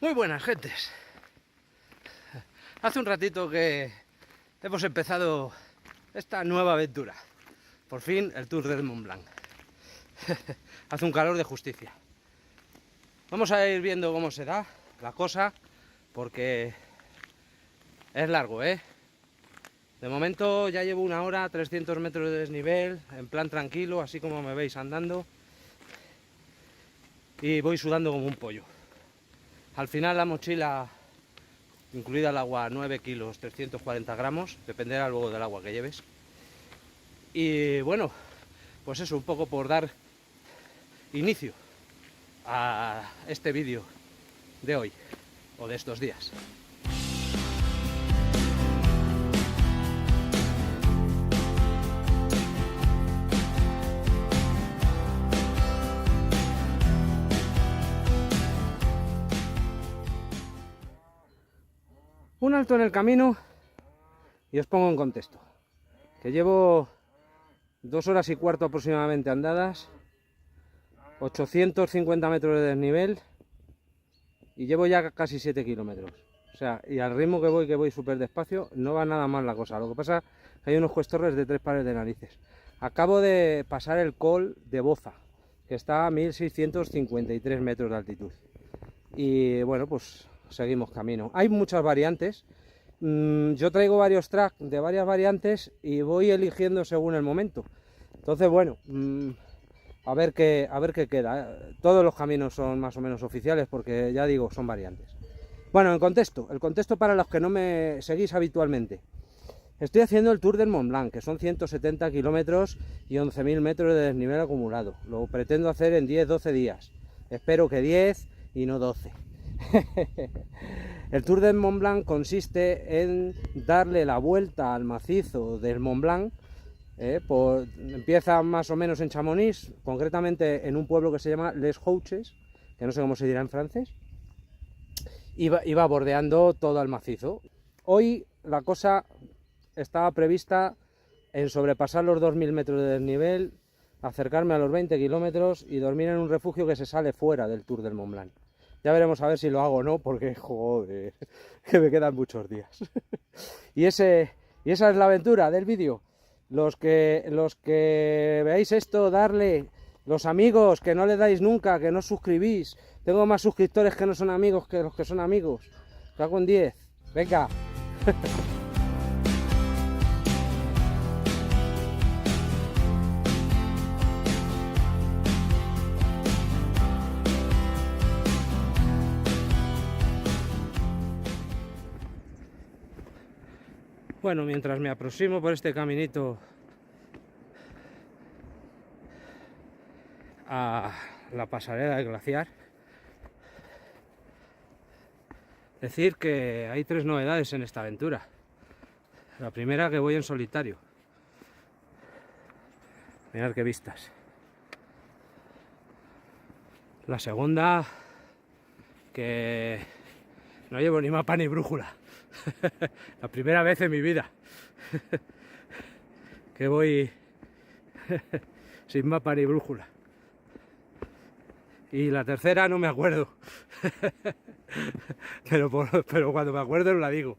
Muy buenas gentes. Hace un ratito que hemos empezado esta nueva aventura. Por fin el Tour del Mont Blanc. Hace un calor de justicia. Vamos a ir viendo cómo se da la cosa, porque es largo, ¿eh? De momento ya llevo 1 hora, 300 metros de desnivel, en plan tranquilo, así como me veis andando. Y voy sudando como un pollo. Al final la mochila, incluida el agua, 9 kilos, 340 gramos, dependerá luego del agua que lleves. Y bueno, pues eso, un poco por dar inicio a este vídeo de hoy, o de estos días. Un alto en el camino y os pongo en contexto, que llevo 2 horas y cuarto aproximadamente andadas, 850 metros de desnivel y llevo ya casi 7 kilómetros. O sea, y al ritmo que voy súper despacio, no va nada mal la cosa. Lo que pasa es que hay unos cuestorres de 3 pares de narices. Acabo de pasar el col de Boza, que está a 1653 metros de altitud. Y bueno, pues seguimos camino. Hay muchas variantes. Yo traigo varios tracks de varias variantes y voy eligiendo según el momento. Entonces, bueno, a ver qué queda. Todos los caminos son más o menos oficiales porque, ya digo, son variantes. Bueno, el contexto para los que no me seguís habitualmente. Estoy haciendo el Tour del Mont Blanc, que son 170 kilómetros y 11.000 metros de desnivel acumulado. Lo pretendo hacer en 10-12 días. Espero que 10 y no 12. El Tour del Mont Blanc consiste en darle la vuelta al macizo del Mont Blanc. Empieza más o menos en Chamonix, concretamente en un pueblo que se llama Les Houches, que no sé cómo se dirá en francés, y va bordeando todo el macizo. Hoy la cosa estaba prevista en sobrepasar los 2.000 metros de desnivel, acercarme a los 20 kilómetros y dormir en un refugio que se sale fuera del Tour del Mont Blanc. Ya veremos a ver si lo hago o no, porque joder, que me quedan muchos días. y esa es la aventura del vídeo. Los que veáis esto, darle, los amigos que no le dais nunca, que no os suscribís. Tengo más suscriptores que no son amigos que los que son amigos. Cago en 10. Venga. Bueno, mientras me aproximo por este caminito a la pasarela del glaciar, decir que hay 3 novedades en esta aventura. La primera, que voy en solitario. Mirad qué vistas. La segunda, que no llevo ni mapa ni brújula. La primera vez en mi vida que voy sin mapa ni brújula. Y la tercera no me acuerdo. pero cuando me acuerdo os la digo.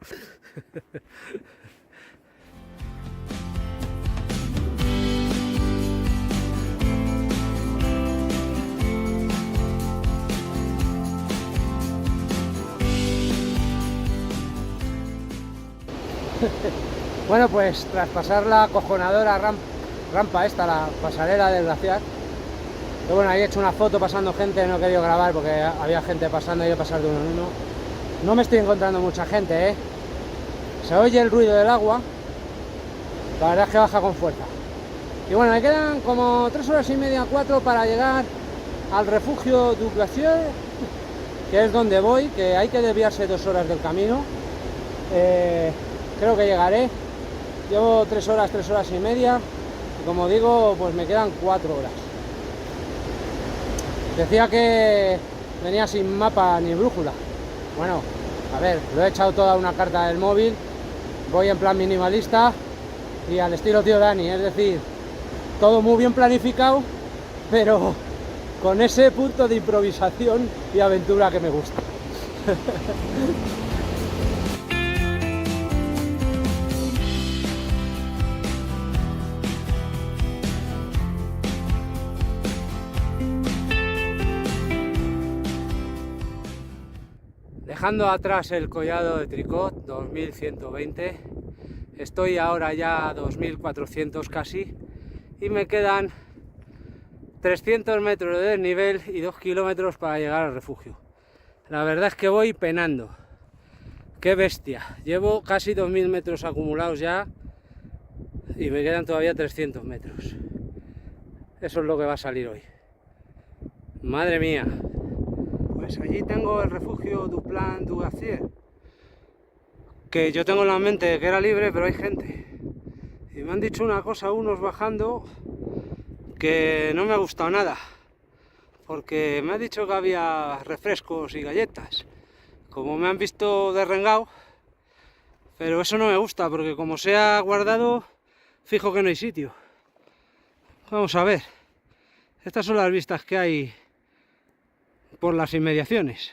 Bueno, pues tras pasar la acojonadora rampa esta, la pasarela del glaciar, que bueno, ahí he hecho una foto pasando gente, no he querido grabar porque había gente pasando y yo pasar de uno en uno. No me estoy encontrando mucha gente, ¿eh? Se oye el ruido del agua, la verdad es que baja con fuerza. Y bueno, me quedan como 3 horas y media, 4 para llegar al refugio du Glacier, que es donde voy, que hay que desviarse 2 horas del camino. Creo que llegaré. Llevo 3 horas y media y, como digo, pues me quedan 4 horas. Decía que venía sin mapa ni brújula. Bueno, a ver, lo he echado toda una carta del móvil, voy en plan minimalista y al estilo tío Dani, es decir, todo muy bien planificado, pero con ese punto de improvisación y aventura que me gusta. Dejando atrás el collado de Tricot 2120, estoy ahora ya a 2400 casi y me quedan 300 metros de desnivel y 2 kilómetros para llegar al refugio. La verdad es que voy penando. ¡Qué bestia! Llevo casi 2000 metros acumulados ya y me quedan todavía 300 metros. Eso es lo que va a salir hoy. ¡Madre mía! Pues allí tengo el refugio du Plan du Glacier, que yo tengo en la mente que era libre, pero hay gente. Y me han dicho una cosa unos bajando que no me ha gustado nada, porque me ha dicho que había refrescos y galletas. Como me han visto derrengado, pero eso no me gusta, porque como se ha guardado, fijo que no hay sitio. Vamos a ver. Estas son las vistas que hay por las inmediaciones.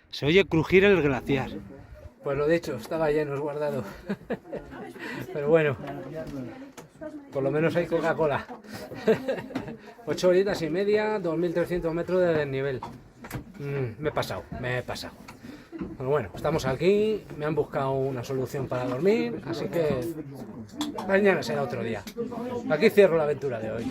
Se oye crujir el glaciar. Pues lo dicho, estaba lleno, es guardado. Pero bueno, por lo menos hay Coca-Cola. 8 horitas y media, 2300 metros de desnivel. Me he pasado. Pero bueno, estamos aquí, me han buscado una solución para dormir, así que mañana será otro día. Aquí cierro la aventura de hoy.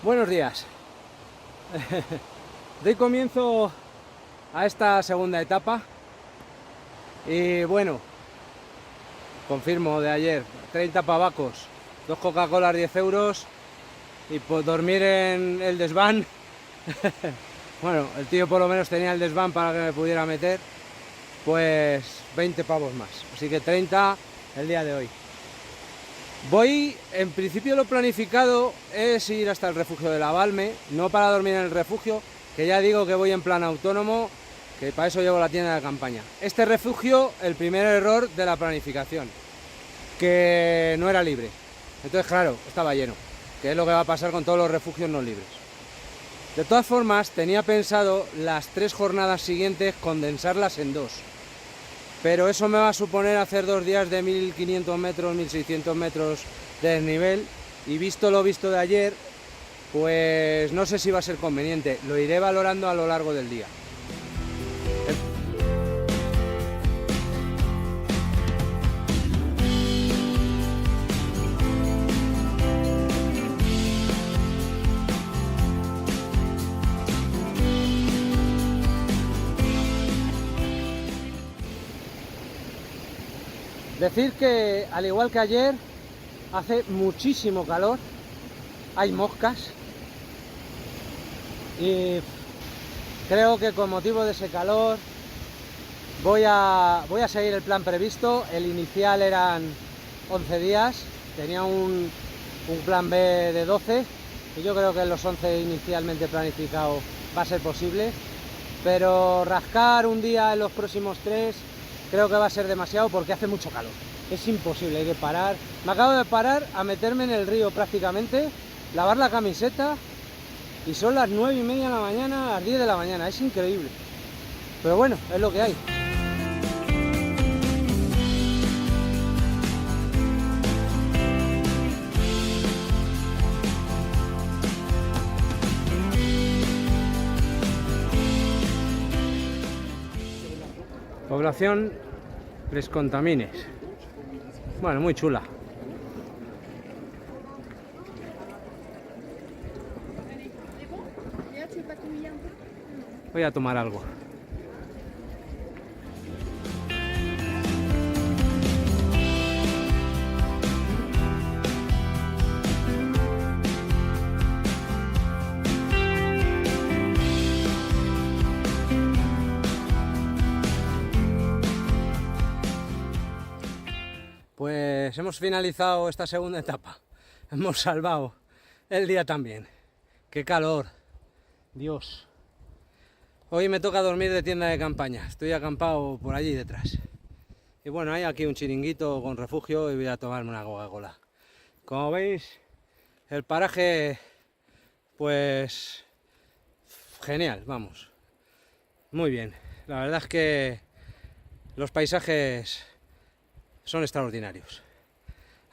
Buenos días. Doy comienzo a esta segunda etapa y bueno, confirmo de ayer, 30 pavacos, 2 Coca-Cola 10 euros y por dormir en el desván. Bueno, el tío por lo menos tenía el desván para que me pudiera meter, pues 20 pavos más, así que 30 el día de hoy. Voy, en principio lo planificado es ir hasta el refugio de la Balme, no para dormir en el refugio, que ya digo que voy en plan autónomo, que para eso llevo la tienda de campaña. Este refugio, el primer error de la planificación, que no era libre. Entonces, claro, estaba lleno, que es lo que va a pasar con todos los refugios no libres. De todas formas, tenía pensado las 3 jornadas siguientes condensarlas en 2. Pero eso me va a suponer hacer 2 días de 1500 metros, 1600 metros de desnivel. Y visto lo visto de ayer, pues no sé si va a ser conveniente. Lo iré valorando a lo largo del día. Decir que, al igual que ayer, hace muchísimo calor, hay moscas y creo que con motivo de ese calor voy a seguir el plan previsto. El inicial eran 11 días, tenía un plan B de 12 y yo creo que en los 11 inicialmente planificado va a ser posible, pero rascar un día en los próximos 3 creo que va a ser demasiado porque hace mucho calor. Es imposible, hay que parar. Me acabo de parar a meterme en el río prácticamente, lavar la camiseta y son las 9:30 de la mañana, las 10 de la mañana. Es increíble. Pero bueno, es lo que hay. Población Les Contamines. Bueno, muy chula. Voy a tomar algo. Pues hemos finalizado esta segunda etapa. Hemos salvado el día también. ¡Qué calor! Dios. Hoy me toca dormir de tienda de campaña, estoy acampado por allí detrás. Y bueno, hay aquí un chiringuito con refugio y voy a tomarme una Coca-Cola. Como veis, el paraje, pues genial, vamos. Muy bien, la verdad es que los paisajes son extraordinarios.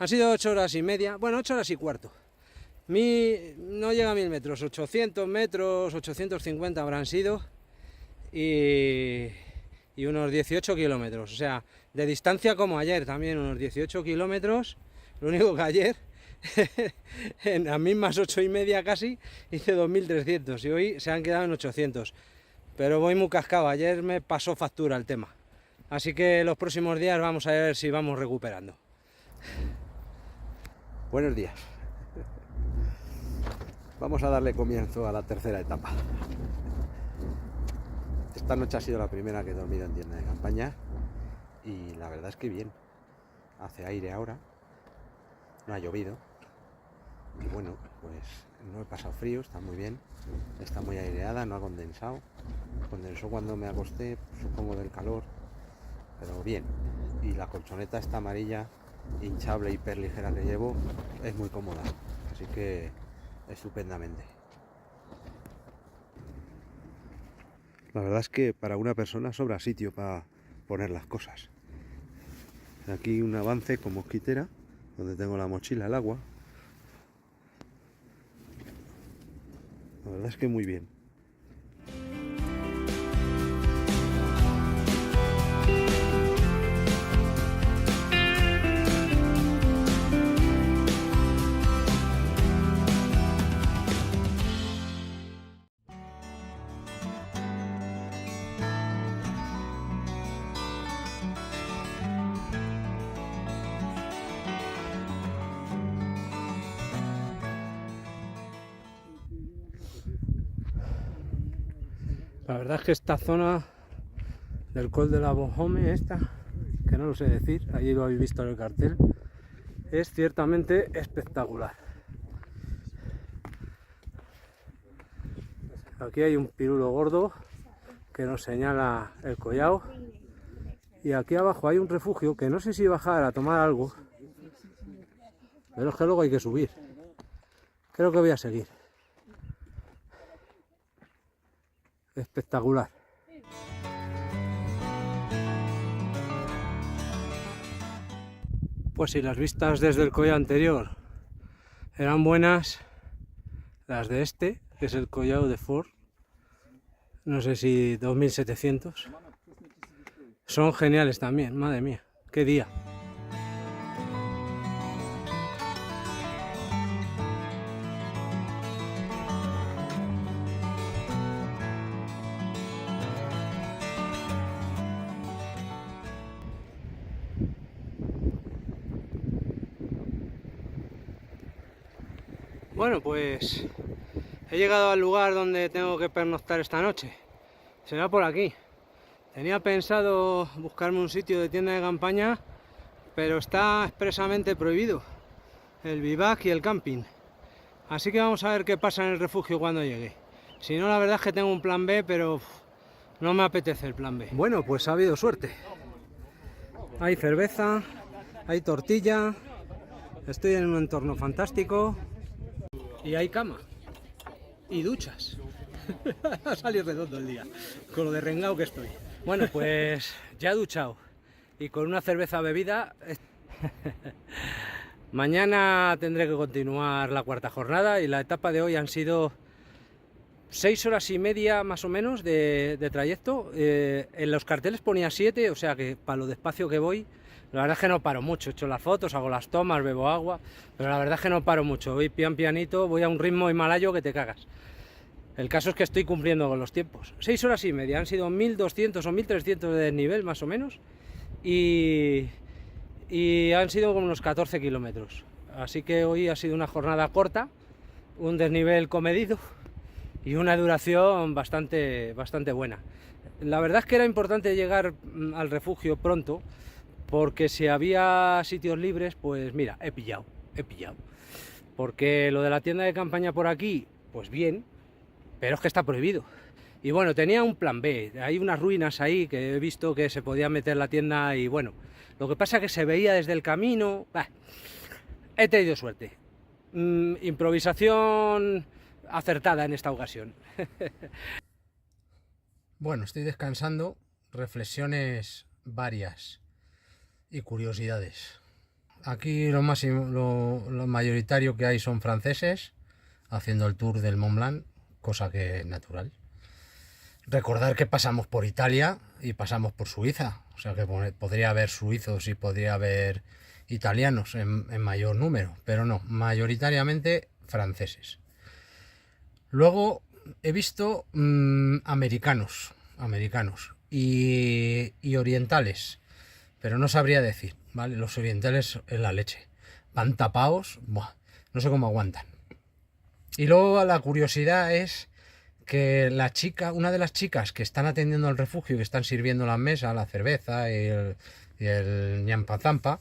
Han sido 8 horas y media, bueno, 8 horas y cuarto. No llega a 1000 metros, 800 metros, 850 habrán sido. Y unos 18 kilómetros, o sea, de distancia como ayer también, unos 18 kilómetros. Lo único que ayer, en las mismas 8 y media casi, hice 2300 y hoy se han quedado en 800. Pero voy muy cascado, ayer me pasó factura el tema. Así que los próximos días vamos a ver si vamos recuperando. Buenos días. Vamos a darle comienzo a la tercera etapa. Esta noche ha sido la primera que he dormido en tienda de campaña y la verdad es que bien. Hace aire ahora, no ha llovido y bueno, pues no he pasado frío, está muy bien, está muy aireada, no ha condensado. Condensó cuando me acosté, supongo del calor, pero bien. Y la colchoneta esta amarilla, hinchable y hiper ligera que llevo, es muy cómoda, así que estupendamente. La verdad es que para una persona sobra sitio para poner las cosas. Aquí un avance con mosquitera, donde tengo la mochila, el agua. La verdad es que muy bien. La verdad es que esta zona del Col de la Bojome, esta, que no lo sé decir, allí lo habéis visto en el cartel, es ciertamente espectacular. Aquí hay un pirulo gordo que nos señala el collao y aquí abajo hay un refugio que no sé si bajar a tomar algo, pero es que luego hay que subir. Creo que voy a seguir. Espectacular. Pues si las vistas desde el collao anterior eran buenas, las de este, que es el collao de Ford, no sé si 2700, son geniales también. Madre mía, qué día. Bueno, pues he llegado al lugar donde tengo que pernoctar esta noche. Será por aquí. Tenía pensado buscarme un sitio de tienda de campaña, pero está expresamente prohibido el bivac y el camping. Así que vamos a ver qué pasa en el refugio cuando llegue. Si no, la verdad es que tengo un plan B, pero no me apetece el plan B. Bueno, pues ha habido suerte. Hay cerveza, hay tortilla, estoy en un entorno fantástico. Y hay cama y duchas. Ha salido redondo el día con lo de rengao que estoy. Bueno, pues ya he duchado y con una cerveza bebida. Mañana tendré que continuar la cuarta jornada y la etapa de hoy han sido 6 horas y media más o menos de trayecto. En los carteles ponía 7, o sea que para lo despacio que voy, la verdad es que no paro mucho. He hecho las fotos, hago las tomas, bebo agua, pero la verdad es que no paro mucho. Voy pianito, voy a un ritmo himalayo que te cagas. El caso es que estoy cumpliendo con los tiempos. 6 horas y media, han sido 1200 o 1300 de desnivel más o menos, y han sido como unos 14 kilómetros. Así que hoy ha sido una jornada corta, un desnivel comedido y una duración bastante buena. La verdad es que era importante llegar al refugio pronto, porque si había sitios libres, pues mira, he pillado. Porque lo de la tienda de campaña por aquí, pues bien, pero es que está prohibido. Y bueno, tenía un plan B, hay unas ruinas ahí que he visto que se podía meter la tienda y bueno, lo que pasa es que se veía desde el camino. He tenido suerte. Improvisación acertada en esta ocasión. Bueno, estoy descansando, reflexiones varias y curiosidades. Aquí lo mayoritario que hay son franceses haciendo el tour del Mont Blanc, cosa que es natural. Recordar que pasamos por Italia y pasamos por Suiza, o sea que podría haber suizos y podría haber italianos en mayor número, pero no, mayoritariamente franceses. Luego he visto americanos y orientales, pero no sabría decir, ¿vale? Los orientales es la leche, van tapados, ¡buah! No sé cómo aguantan. Y luego la curiosidad es que una de las chicas que están atendiendo al refugio, que están sirviendo la mesa, la cerveza y el ñampa zampa,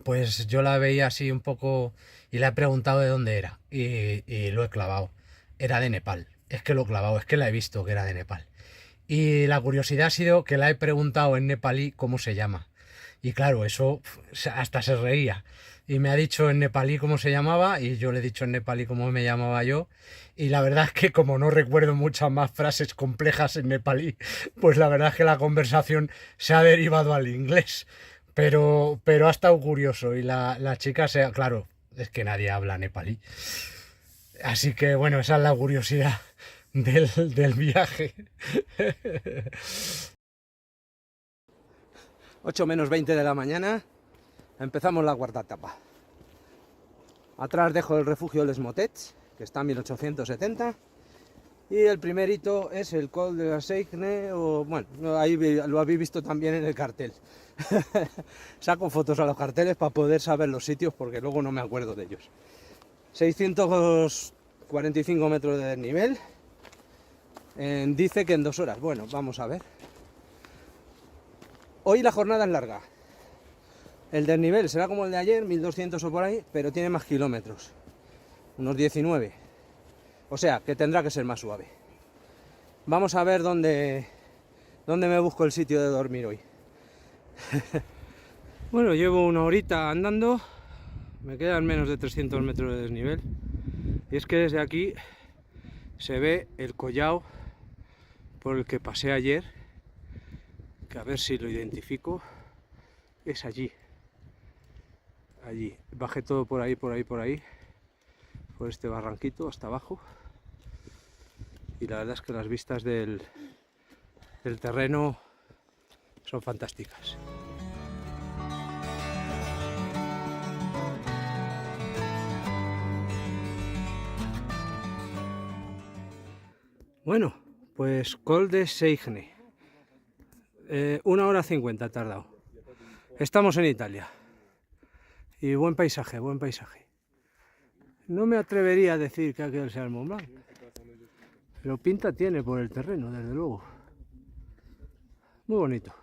pues yo la veía así un poco y le he preguntado de dónde era y lo he clavado. Era de Nepal. Es que lo he clavado, es que la he visto que era de Nepal. Y la curiosidad ha sido que la he preguntado en nepalí cómo se llama. Y claro, eso hasta se reía. Y me ha dicho en nepalí cómo se llamaba y yo le he dicho en nepalí cómo me llamaba yo. Y la verdad es que como no recuerdo muchas más frases complejas en nepalí, pues la verdad es que la conversación se ha derivado al inglés. Pero ha estado curioso y la chica, claro, es que nadie habla nepalí. Así que bueno, esa es la curiosidad del viaje. 8 menos 20 de la mañana, empezamos la cuarta etapa. Atrás dejo el refugio Les Motets, que está en 1870. Y el primer hito es el Col de la Seigne, o bueno, ahí lo habéis visto también en el cartel. Saco fotos a los carteles para poder saber los sitios, porque luego no me acuerdo de ellos. 645 metros de desnivel. Dice que en 2 horas. Bueno, vamos a ver. Hoy la jornada es larga. El desnivel será como el de ayer, 1200 o por ahí, pero tiene más kilómetros. Unos 19. O sea, que tendrá que ser más suave. Vamos a ver dónde me busco el sitio de dormir hoy. Bueno, llevo una horita andando. Me quedan menos de 300 metros de desnivel. Y es que desde aquí se ve el collao por el que pasé ayer, que a ver si lo identifico. Es allí. Allí. Bajé todo por ahí, por este barranquito hasta abajo. Y la verdad es que las vistas del terreno son fantásticas. Bueno, pues Col de Seigne. 1 hora 50 ha tardado. Estamos en Italia. Y buen paisaje, buen paisaje. No me atrevería a decir que aquel sea el Mont Blanc, pero pinta tiene por el terreno, desde luego. Muy bonito,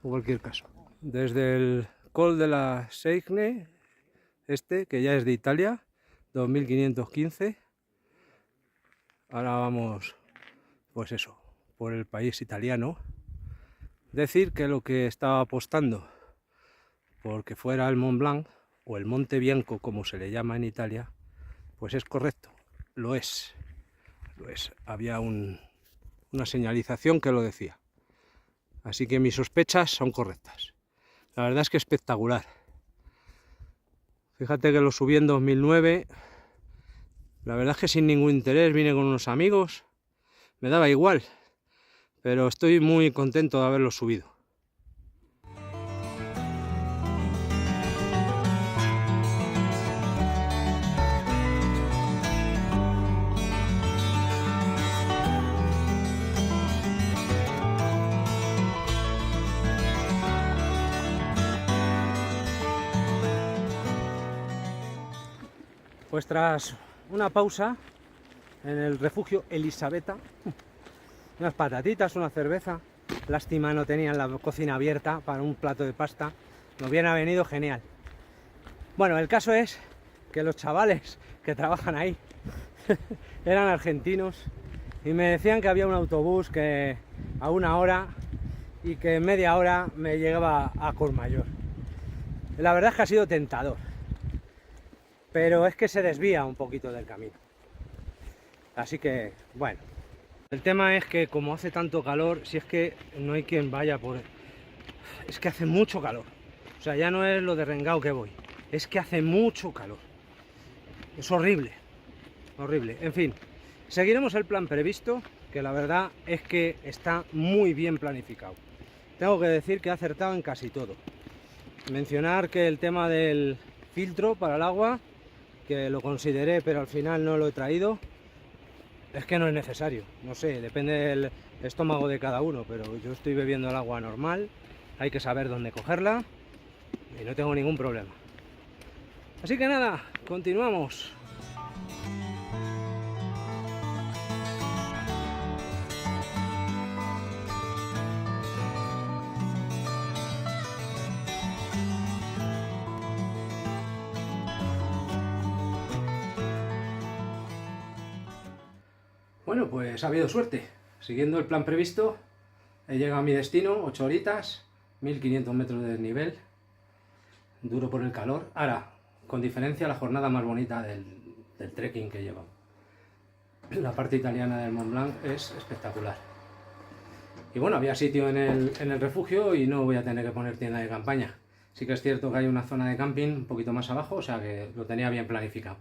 en cualquier caso. Desde el Col de la Seigne, que ya es de Italia, 2515. Ahora vamos, pues eso, por el país italiano. Decir que lo que estaba apostando porque fuera el Mont Blanc, o el Monte Bianco como se le llama en Italia, pues es correcto, lo es. Había una señalización que lo decía. Así que mis sospechas son correctas. La verdad es que espectacular. Fíjate que lo subí en 2009. La verdad es que sin ningún interés, vine con unos amigos. Me daba igual, pero estoy muy contento de haberlo subido. Pues tras una pausa en el refugio Elisabetta, unas patatitas, una cerveza. Lástima no tenían la cocina abierta para un plato de pasta. Nos hubiera venido genial. Bueno, el caso es que los chavales que trabajan ahí eran argentinos y me decían que había un autobús que a 1 hora y que en media hora me llegaba a Courmayeur. La verdad es que ha sido tentador, pero es que se desvía un poquito del camino. Así que, bueno, el tema es que como hace tanto calor, si es que no hay quien vaya por... Es que hace mucho calor. O sea, ya no es lo de Rengao que voy, es que hace mucho calor. Es horrible, horrible. En fin, seguiremos el plan previsto, que la verdad es que está muy bien planificado. Tengo que decir que he acertado en casi todo. Mencionar que el tema del filtro para el agua, que lo consideré pero al final no lo he traído, es que no es necesario. No sé, depende del estómago de cada uno, pero yo estoy bebiendo el agua normal, hay que saber dónde cogerla y no tengo ningún problema. Así que nada, continuamos. Bueno, pues ha habido suerte. Siguiendo el plan previsto, he llegado a mi destino, 8 horitas, 1500 metros de desnivel, duro por el calor. Ahora, con diferencia, la jornada más bonita del trekking que llevo. La parte italiana del Mont Blanc es espectacular. Y bueno, había sitio en el refugio y no voy a tener que poner tienda de campaña. Sí que es cierto que hay una zona de camping un poquito más abajo, o sea que lo tenía bien planificado.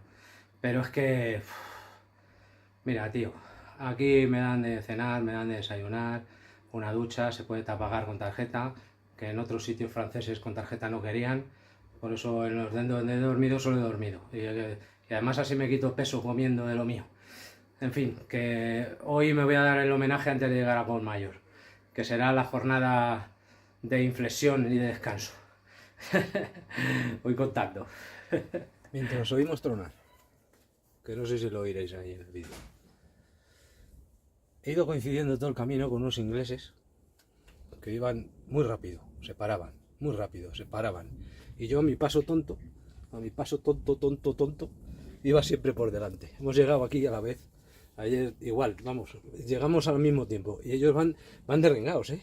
Pero es que... mira, tío, aquí me dan de cenar, me dan de desayunar, una ducha, se puede pagar con tarjeta, que en otros sitios franceses con tarjeta no querían, por eso en los donde he dormido solo he dormido. Y además así me quito peso comiendo de lo mío. En fin, que hoy me voy a dar el homenaje antes de llegar a Courmayeur, que será la jornada de inflexión y de descanso. Voy contando. Mientras oímos tronar, que no sé si lo oiréis ahí en el vídeo. He ido coincidiendo todo el camino con unos ingleses que iban muy rápido, se paraban, muy rápido, se paraban. Y yo a mi paso tonto, iba siempre por delante. Hemos llegado aquí a la vez. Ayer igual, vamos, llegamos al mismo tiempo. Y ellos van derrengados, ¿eh?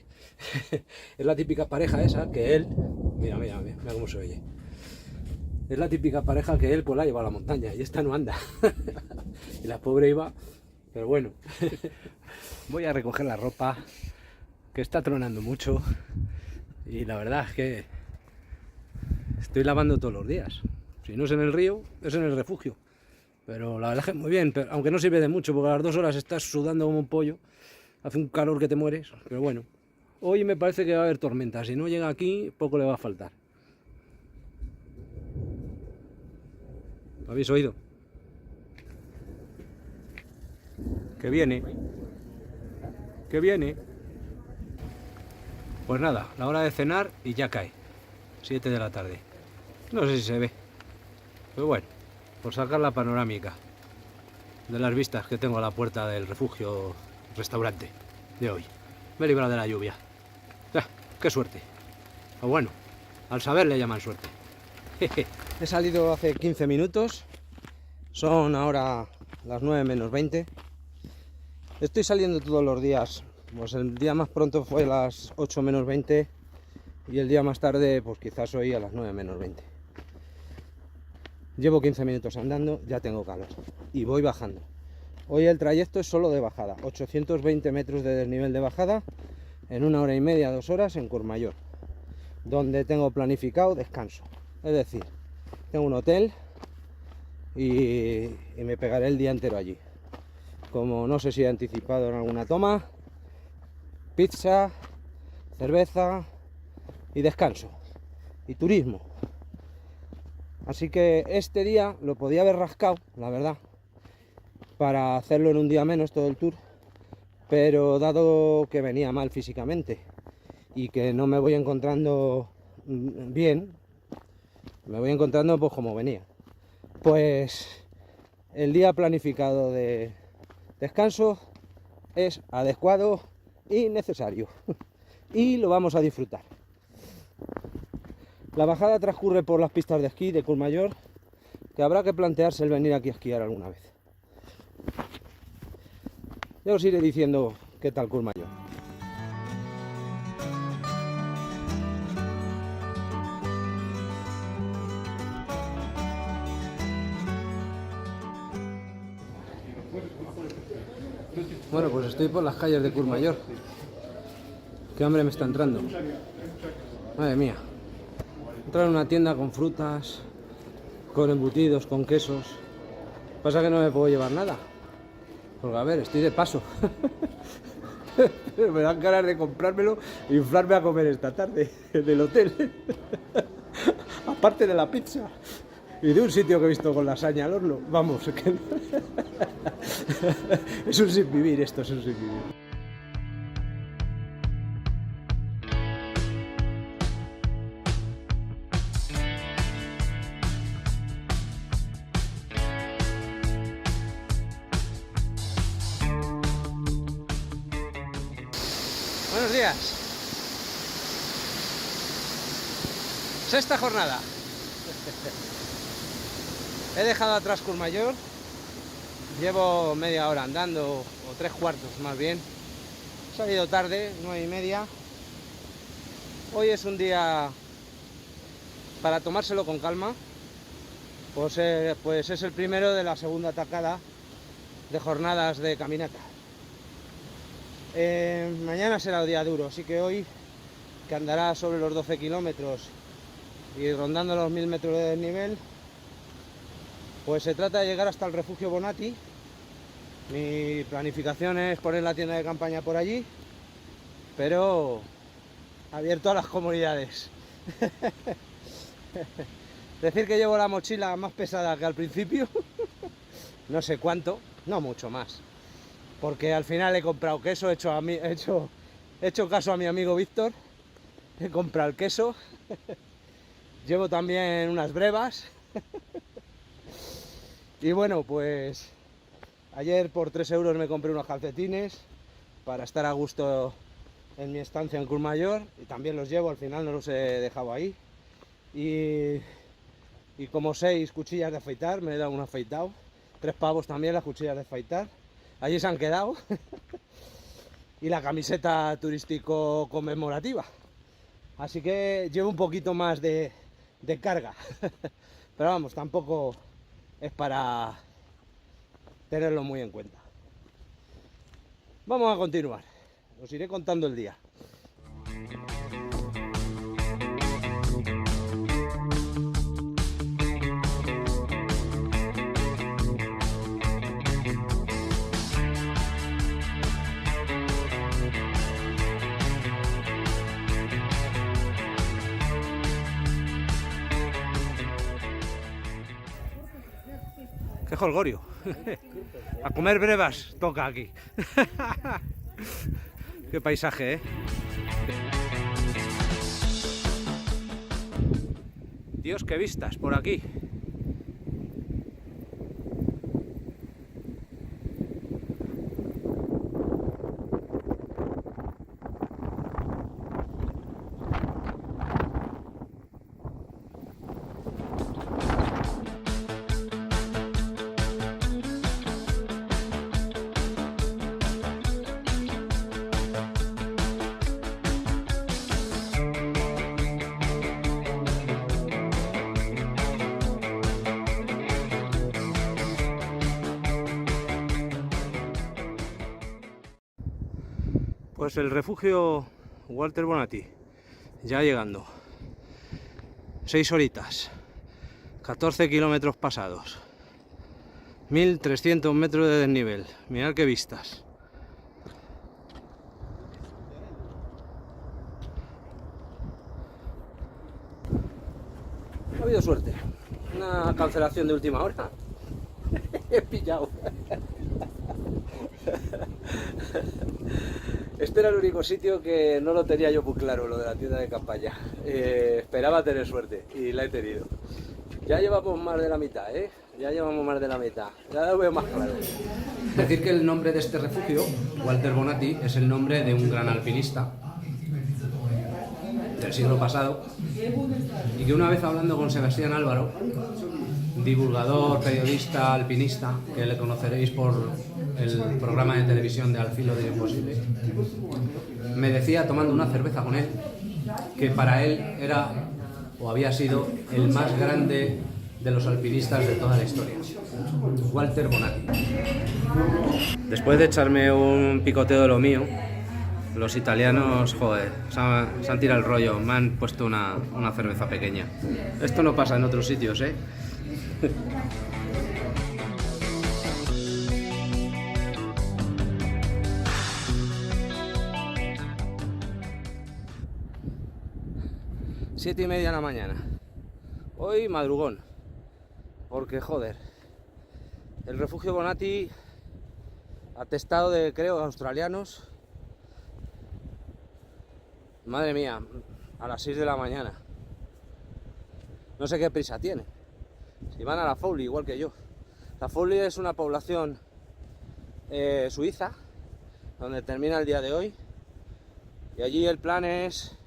Es la típica pareja esa que él... Mira cómo se oye. Es la típica pareja que él pues la lleva a la montaña y esta no anda. Y la pobre iba... Pero bueno, voy a recoger la ropa, que está tronando mucho. Y la verdad es que estoy lavando todos los días. Si no es en el río, es en el refugio. Pero la verdad es que muy bien, pero, aunque no sirve de mucho, porque a las 2 horas estás sudando como un pollo. Hace un calor que te mueres, pero bueno. Hoy me parece que va a haber tormenta. Si no llega aquí, poco le va a faltar. ¿Lo habéis oído? Que viene. Que viene. Pues nada, la hora de cenar y ya cae. 7 de la tarde. No sé si se ve. Pero bueno, por sacar la panorámica de las vistas que tengo a la puerta del refugio restaurante de hoy. Me he librado de la lluvia. ¡Qué suerte! O bueno, al saber le llaman suerte. He salido hace 15 minutos. Son ahora las 9 menos 20. Estoy saliendo todos los días. Pues el día más pronto fue a las 8 menos 20 y el día más tarde pues quizás hoy a las 9 menos 20. Llevo 15 minutos andando, ya tengo calor y voy bajando. Hoy el trayecto es solo de bajada, 820 metros de desnivel de bajada en 1 hora y media, 2 horas en Courmayeur, donde tengo planificado descanso. Es decir, tengo un hotel y me pegaré el día entero allí. Como no sé si he anticipado en alguna toma, pizza, cerveza y descanso y turismo. Así que este día lo podía haber rascado, la verdad, para hacerlo en un día menos todo el tour, pero dado que venía mal físicamente y que no me voy encontrando bien, me voy encontrando pues como venía, pues el día planificado de descanso es adecuado y necesario y lo vamos a disfrutar. La bajada transcurre por las pistas de esquí de Courmayeur, que habrá que plantearse el venir aquí a esquiar alguna vez. Ya os iré diciendo qué tal Courmayeur. Bueno, pues estoy por las calles de Courmayeur. Qué hambre me está entrando. Madre mía. Entrar en una tienda con frutas, con embutidos, con quesos. Pasa que no me puedo llevar nada. Porque a ver, estoy de paso. Me dan ganas de comprármelo e inflarme a comer esta tarde en el hotel. Aparte de la pizza. Y de un sitio que he visto con lasaña al horno. Vamos, es que... es un sinvivir esto, es un sinvivir. Buenos días. Sexta jornada. He dejado atrás Courmayeur. Llevo media hora andando, o 3/4 más bien. He salido tarde, 9:30. Hoy es un día para tomárselo con calma. Pues es el primero de la segunda tacada de jornadas de caminata. Mañana será el día duro, así que hoy, que andará sobre los 12 kilómetros y rondando los 1000 metros de desnivel, pues se trata de llegar hasta el refugio Bonatti. Mi planificación es poner la tienda de campaña por allí, pero abierto a las comodidades. Decir que llevo la mochila más pesada que al principio, no sé cuánto, no mucho más. Porque al final he comprado queso, he hecho caso a mi amigo Víctor, he comprado el queso, llevo también unas brevas y bueno, pues ayer por 3 euros me compré unos calcetines para estar a gusto en mi estancia en Courmayeur y también los llevo, al final no los he dejado ahí y como 6 cuchillas de afeitar, me he dado un afeitado, 3 pavos también las cuchillas de afeitar. Allí se han quedado. Y la camiseta turístico conmemorativa. Así que llevo un poquito más de carga. Pero vamos, tampoco es para tenerlo muy en cuenta. Vamos a continuar. Os iré contando el día. ¡Qué jolgorio! A comer brevas toca aquí. ¡Qué paisaje, eh! Dios, qué vistas por aquí. Pues el refugio Walter Bonatti, ya llegando. 6 horitas, 14 kilómetros pasados, 1300 metros de desnivel. Mirad qué vistas. Ha habido suerte. Una cancelación de última hora. He pillado. Este era el único sitio que no lo tenía yo muy claro, lo de la tienda de campaña. Esperaba tener suerte y la he tenido. Ya llevamos más de la mitad, ¿eh? Ya llevamos más de la mitad. Ya lo veo más claro. Decir que el nombre de este refugio, Walter Bonatti, es el nombre de un gran alpinista del siglo pasado y que una vez hablando con Sebastián Álvaro, divulgador, periodista, alpinista, que le conoceréis por el programa de televisión de Al filo de lo imposible, me decía, tomando una cerveza con él, que para él era o había sido el más grande de los alpinistas de toda la historia, Walter Bonatti. Después de echarme un picoteo de lo mío, los italianos, joder, se han tirado el rollo, me han puesto una cerveza pequeña. Esto no pasa en otros sitios, ¿eh? Siete y media de la mañana. Hoy madrugón. Porque, joder, el refugio Bonatti, atestado de, creo, australianos. Madre mía, a las 6 de la mañana. No sé qué prisa tiene. Si van a la Fouli, igual que yo. La Fouli es una población suiza, donde termina el día de hoy. Y allí el plan es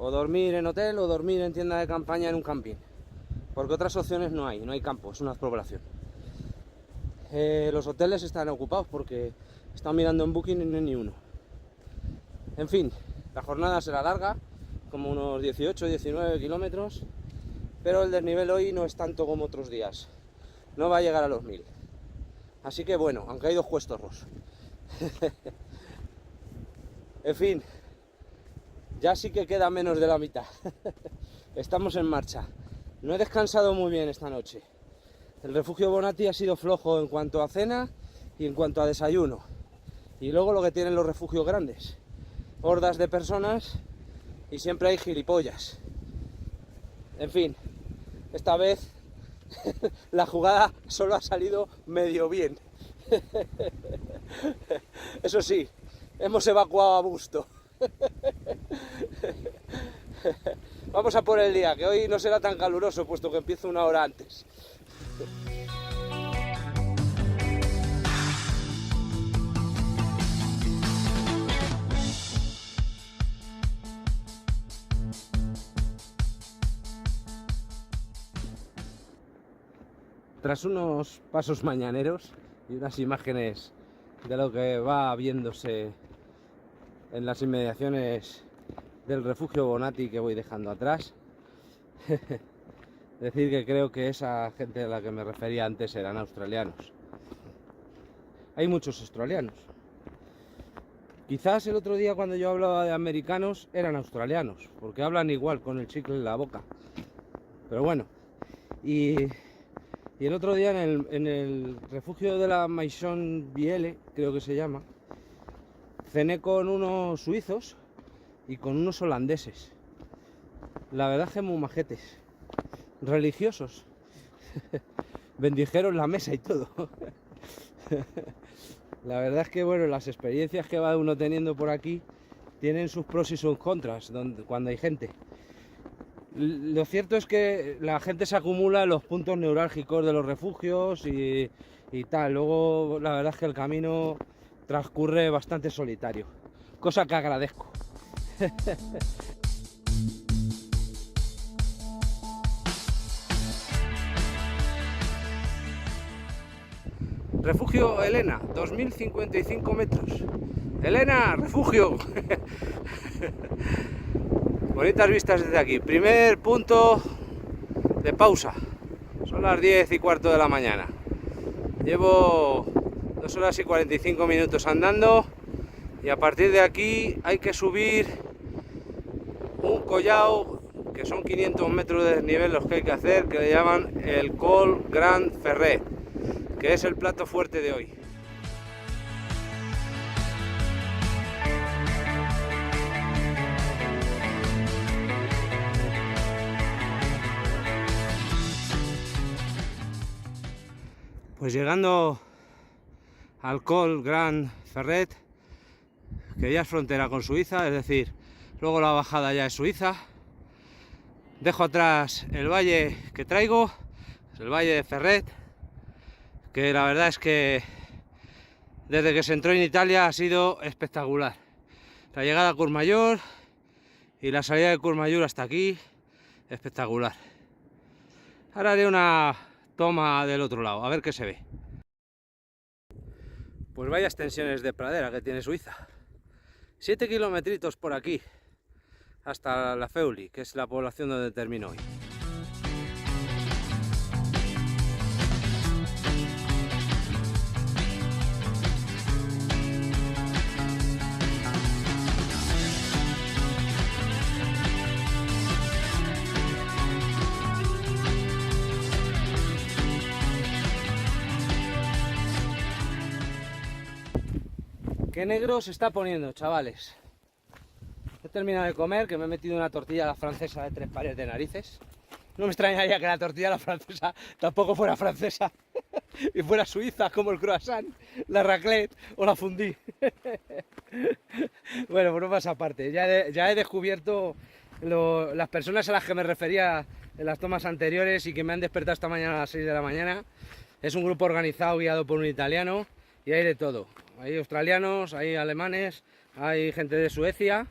o dormir en hotel o dormir en tienda de campaña en un camping. Porque otras opciones no hay campo, es una población. Los hoteles están ocupados porque están mirando en Booking y no hay ni uno. En fin, la jornada será larga, como unos 18-19 kilómetros, pero el desnivel hoy no es tanto como otros días. No va a llegar a los 1000. Así que bueno, aunque hay 2 cuestorros. En fin, ya sí que queda menos de la mitad. Estamos en marcha. No he descansado muy bien esta noche. El refugio Bonatti ha sido flojo en cuanto a cena y en cuanto a desayuno. Y luego lo que tienen los refugios grandes. Hordas de personas y siempre hay gilipollas. En fin, esta vez la jugada solo ha salido medio bien. Eso sí, hemos evacuado a gusto. Vamos a por el día, que hoy no será tan caluroso, puesto que empiezo una hora antes. Tras unos pasos mañaneros y unas imágenes de lo que va viéndose en las inmediaciones del refugio Bonatti que voy dejando atrás, decir que creo que esa gente a la que me refería antes eran australianos. Hay muchos australianos. Quizás el otro día cuando yo hablaba de americanos eran australianos, porque hablan igual con el chicle en la boca. Pero bueno, y el otro día en el refugio de la Maison Vielle, creo que se llama, cené con unos suizos y con unos holandeses. La verdad es que muy majetes, religiosos. Bendijeron la mesa y todo. La verdad es que bueno, las experiencias que va uno teniendo por aquí tienen sus pros y sus contras cuando hay gente. Lo cierto es que la gente se acumula en los puntos neurálgicos de los refugios y tal. Luego la verdad es que el camino transcurre bastante solitario, cosa que agradezco. Refugio Elena, 2055 metros. Elena, refugio. Bonitas vistas desde aquí. Primer punto de pausa. Son las 10:15 de la mañana. Llevo 2 horas y 45 minutos andando y a partir de aquí hay que subir un collao que son 500 metros de desnivel los que hay que hacer, que le llaman el Col Grand Ferret, que es el plato fuerte de hoy. Pues llegando al Col Grand Ferret, que ya es frontera con Suiza, es decir, luego la bajada ya es Suiza. Dejo atrás el valle que traigo, el valle de Ferret, que la verdad es que desde que se entró en Italia ha sido espectacular. La llegada a Courmayeur y la salida de Courmayeur hasta aquí, espectacular. Ahora haré una toma del otro lado, a ver qué se ve. Pues vaya extensiones de pradera que tiene Suiza. 7 kilometritos por aquí, hasta la Feuli, que es la población donde termino hoy. Qué negro se está poniendo, chavales. He terminado de comer, que me he metido una tortilla a la francesa de 3 pares de narices. No me extrañaría que la tortilla a la francesa tampoco fuera francesa y fuera suiza, como el croissant, la raclette o la fondue. Bueno, por más aparte, ya he descubierto las personas a las que me refería en las tomas anteriores y que me han despertado esta mañana a las 6 de la mañana. Es un grupo organizado, guiado por un italiano, y hay de todo. Hay australianos, hay alemanes, hay gente de Suecia,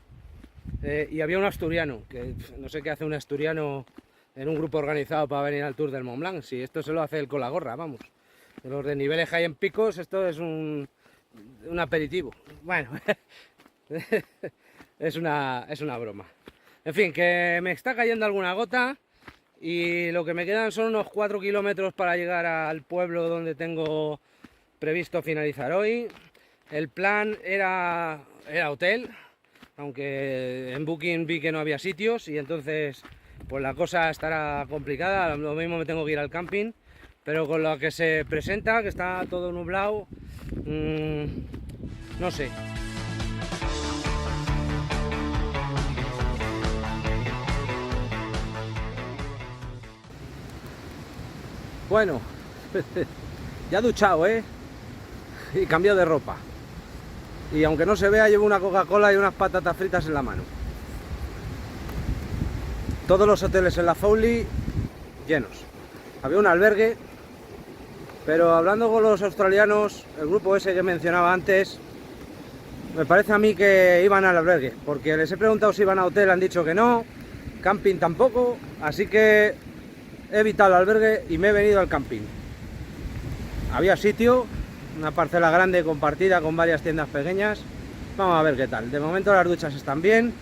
y había un asturiano, que no sé qué hace un asturiano en un grupo organizado para venir al Tour del Mont Blanc. Si esto se lo hace él con la gorra, vamos. De los de niveles high en picos, esto es un aperitivo. Bueno, es una broma. En fin, que me está cayendo alguna gota y lo que me quedan son unos 4 kilómetros para llegar al pueblo donde tengo previsto finalizar hoy. El plan era hotel, aunque en Booking vi que no había sitios y entonces pues la cosa estará complicada. Lo mismo me tengo que ir al camping, pero con lo que se presenta, que está todo nublado, no sé. Bueno, ya duchado, y cambiado de ropa. Y aunque no se vea, llevo una Coca-Cola y unas patatas fritas en la mano. Todos los hoteles en la Feuli llenos. Había un albergue, pero hablando con los australianos, el grupo ese que mencionaba antes, me parece a mí que iban al albergue, porque les he preguntado si iban a hotel, han dicho que no, camping tampoco, así que he evitado el albergue y me he venido al camping. Había sitio, una parcela grande compartida con varias tiendas pequeñas. Vamos a ver qué tal. De momento las duchas están bien,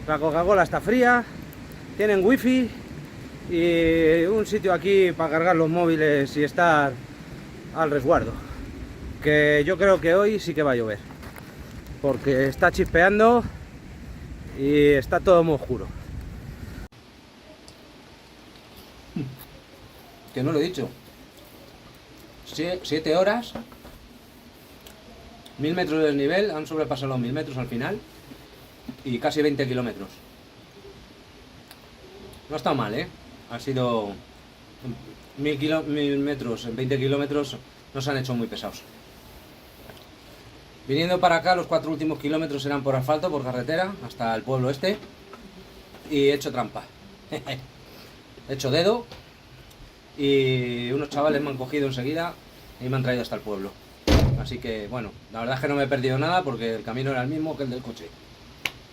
la Coca-Cola está fría, tienen wifi y un sitio aquí para cargar los móviles y estar al resguardo. Que yo creo que hoy sí que va a llover, porque está chispeando y está todo muy oscuro. Que no lo he dicho. 7 horas, 1000 metros de desnivel, han sobrepasado los 1000 metros al final y casi 20 kilómetros. No ha estado mal, ha sido 1000 metros en 20 kilómetros, no se han hecho muy pesados. Viniendo para acá, los 4 últimos kilómetros eran por asfalto, por carretera, hasta el pueblo este, y he hecho trampa. He hecho dedo y unos chavales me han cogido enseguida y me han traído hasta el pueblo. Así que bueno, la verdad es que no me he perdido nada porque el camino era el mismo que el del coche.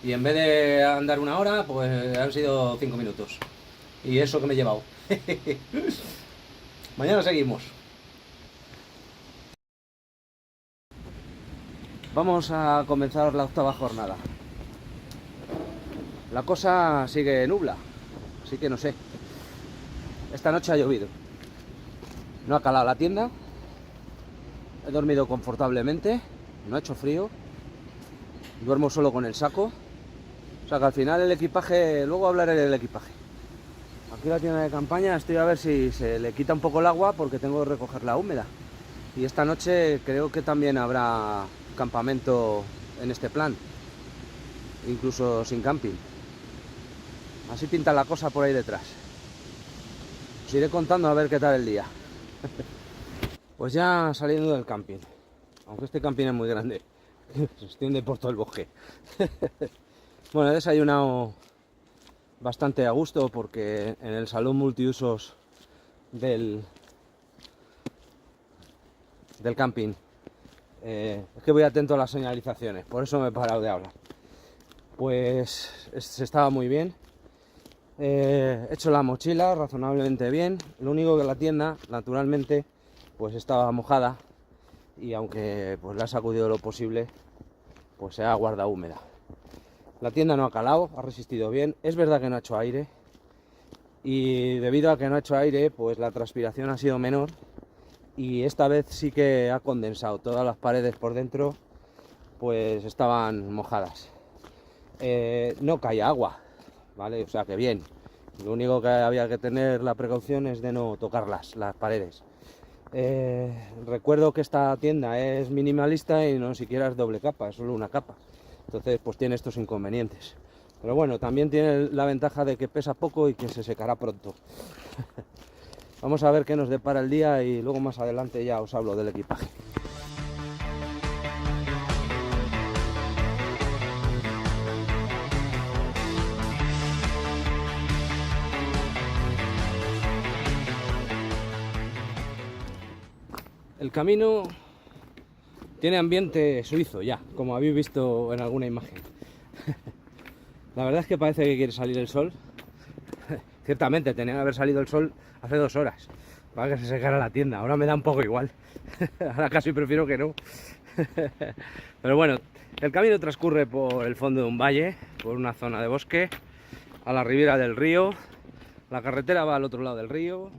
Y en vez de andar 1 hora, pues han sido 5 minutos. Y eso que me he llevado. Mañana seguimos. Vamos a comenzar la 8ª jornada. La cosa sigue nubla, así que no sé. Esta noche ha llovido. No ha calado la tienda. He dormido confortablemente. No ha hecho frío. Duermo solo con el saco. O sea que al final el equipaje... Luego hablaré del equipaje. Aquí la tienda de campaña estoy a ver si se le quita un poco el agua porque tengo que recogerla húmeda. Y esta noche creo que también habrá campamento en este plan. Incluso sin camping. Así pinta la cosa por ahí detrás. Os iré contando a ver qué tal el día. Pues ya saliendo del camping. Aunque este camping es muy grande. Se extiende por todo el bosque. Bueno, he desayunado bastante a gusto porque en el salón multiusos del camping es que voy atento a las señalizaciones, por eso me he parado de hablar. Pues se estaba muy bien. He hecho la mochila razonablemente bien. Lo único que la tienda, naturalmente, pues estaba mojada y aunque pues la ha sacudido lo posible, pues se ha guardado húmeda. La tienda no ha calado, ha resistido bien. Es verdad que no ha hecho aire, y debido a que no ha hecho aire, pues la transpiración ha sido menor, y esta vez sí que ha condensado. Todas las paredes por dentro pues estaban mojadas. No cae agua, ¿vale? O sea que bien. Lo único que había que tener la precaución es de no tocar las paredes. Recuerdo que esta tienda es minimalista y no siquiera es doble capa, es solo una capa. Entonces pues tiene estos inconvenientes. Pero bueno, también tiene la ventaja de que pesa poco y que se secará pronto. Vamos a ver qué nos depara el día y luego más adelante ya os hablo del equipaje. El camino tiene ambiente suizo ya, como habéis visto en alguna imagen. La verdad es que parece que quiere salir el sol. Ciertamente tenía que haber salido el sol hace 2 horas para que se secara la tienda. Ahora me da un poco igual. Ahora casi prefiero que no. Pero bueno, el camino transcurre por el fondo de un valle, por una zona de bosque, a la ribera del río. La carretera va al otro lado del río.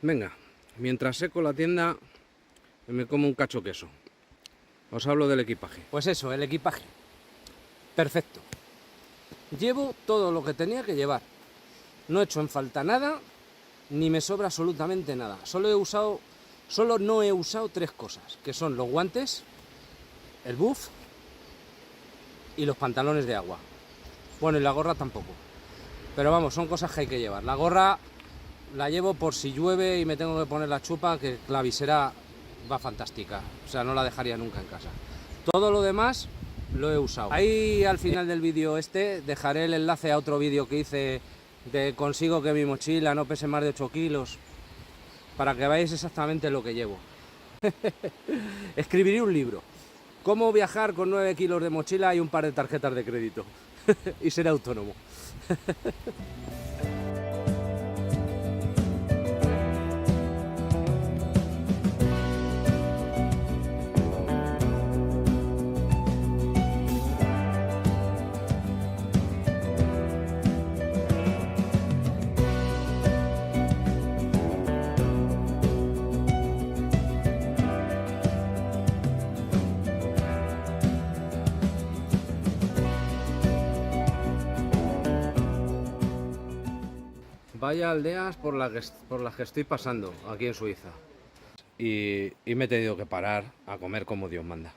Venga, mientras seco la tienda, me como un cacho queso. Os hablo del equipaje. Pues eso, el equipaje. Perfecto. Llevo todo lo que tenía que llevar. No he hecho en falta nada, ni me sobra absolutamente nada. Solo no he usado 3 cosas, que son los guantes, el buff y los pantalones de agua. Bueno, y la gorra tampoco. Pero vamos, son cosas que hay que llevar. La gorra la llevo por si llueve y me tengo que poner la chupa, que la visera va fantástica. O sea, no la dejaría nunca en casa. Todo lo demás lo he usado. Ahí al final del vídeo dejaré el enlace a otro vídeo que hice de consigo que mi mochila no pese más de 8 kilos, para que veáis exactamente lo que llevo. Escribiré un libro. Cómo viajar con 9 kilos de mochila y un par de tarjetas de crédito. Y ser autónomo. Vaya aldeas por las que estoy pasando aquí en Suiza. Y me he tenido que parar a comer como Dios manda.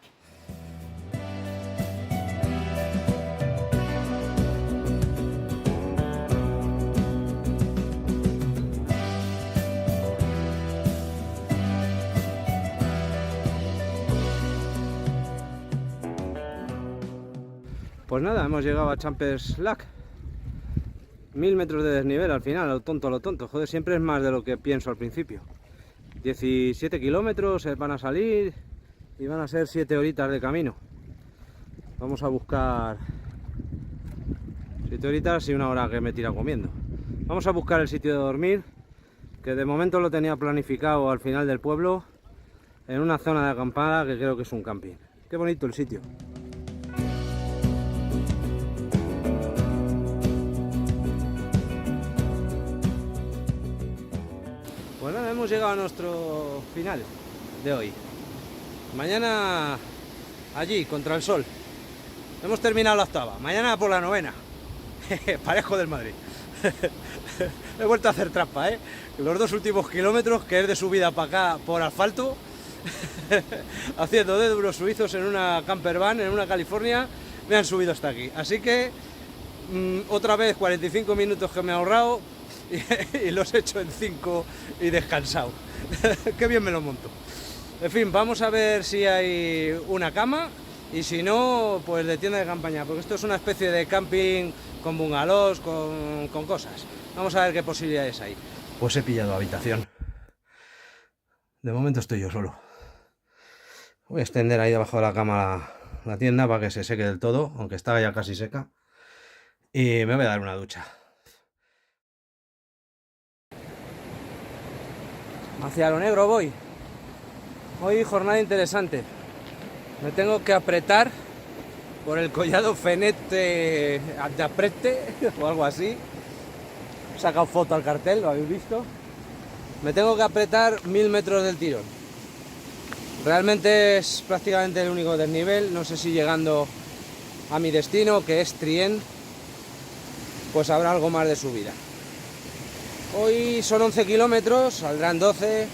Pues nada, hemos llegado a Champer's Lac. 1000 metros de desnivel al final, a lo tonto. Joder, siempre es más de lo que pienso al principio. 17 kilómetros van a salir y van a ser 7 horitas de camino. Vamos a buscar 7 horitas y 1 hora que me tira comiendo. Vamos a buscar el sitio de dormir, que de momento lo tenía planificado al final del pueblo, en una zona de acampada que creo que es un camping. Qué bonito el sitio. Bueno, hemos llegado a nuestro final de hoy. Mañana allí, contra el sol. Hemos terminado la 8ª. Mañana por la 9ª. Parejo del Madrid. He vuelto a hacer trampa, ¿eh? Los 2 últimos kilómetros, que es de subida para acá por asfalto, haciendo de duros suizos en una camper van, en una California, me han subido hasta aquí. Así que, otra vez 45 minutos que me he ahorrado, y los he hecho en 5 y descansado. Qué bien me lo monto. En fin, vamos a ver si hay una cama y si no, pues de tienda de campaña, porque esto es una especie de camping con bungalows, con cosas. Vamos a ver qué posibilidades hay. Pues he pillado habitación. De momento estoy yo solo. Voy a extender ahí debajo de la cama la tienda para que se seque del todo, aunque estaba ya casi seca. Y me voy a dar una ducha. Hacia lo negro voy. Hoy jornada interesante. Me tengo que apretar por el collado Fenete de Aprete o algo así. He sacado foto al cartel, lo habéis visto. Me tengo que apretar 1000 metros del tirón. Realmente es prácticamente el único desnivel. No sé si llegando a mi destino, que es Trient, pues habrá algo más de subida. Hoy son 11 kilómetros, saldrán 12,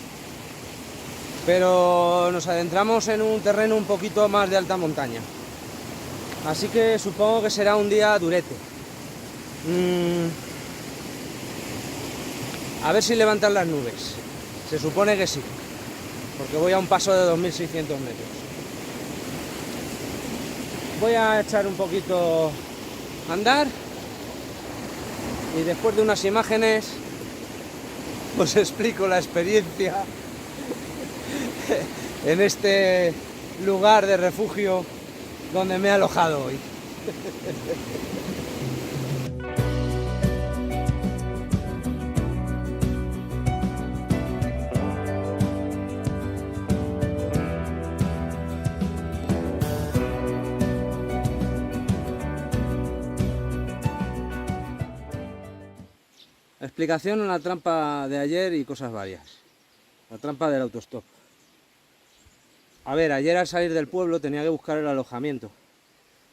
pero nos adentramos en un terreno un poquito más de alta montaña. Así que supongo que será un día durete. A ver si levantan las nubes. Se supone que sí, porque voy a un paso de 2600 metros. Voy a echar un poquito a andar y después de unas imágenes os explico la experiencia en este lugar de refugio donde me he alojado hoy. Explicación en la trampa de ayer y cosas varias. La trampa del autostop. A ver, ayer al salir del pueblo tenía que buscar el alojamiento,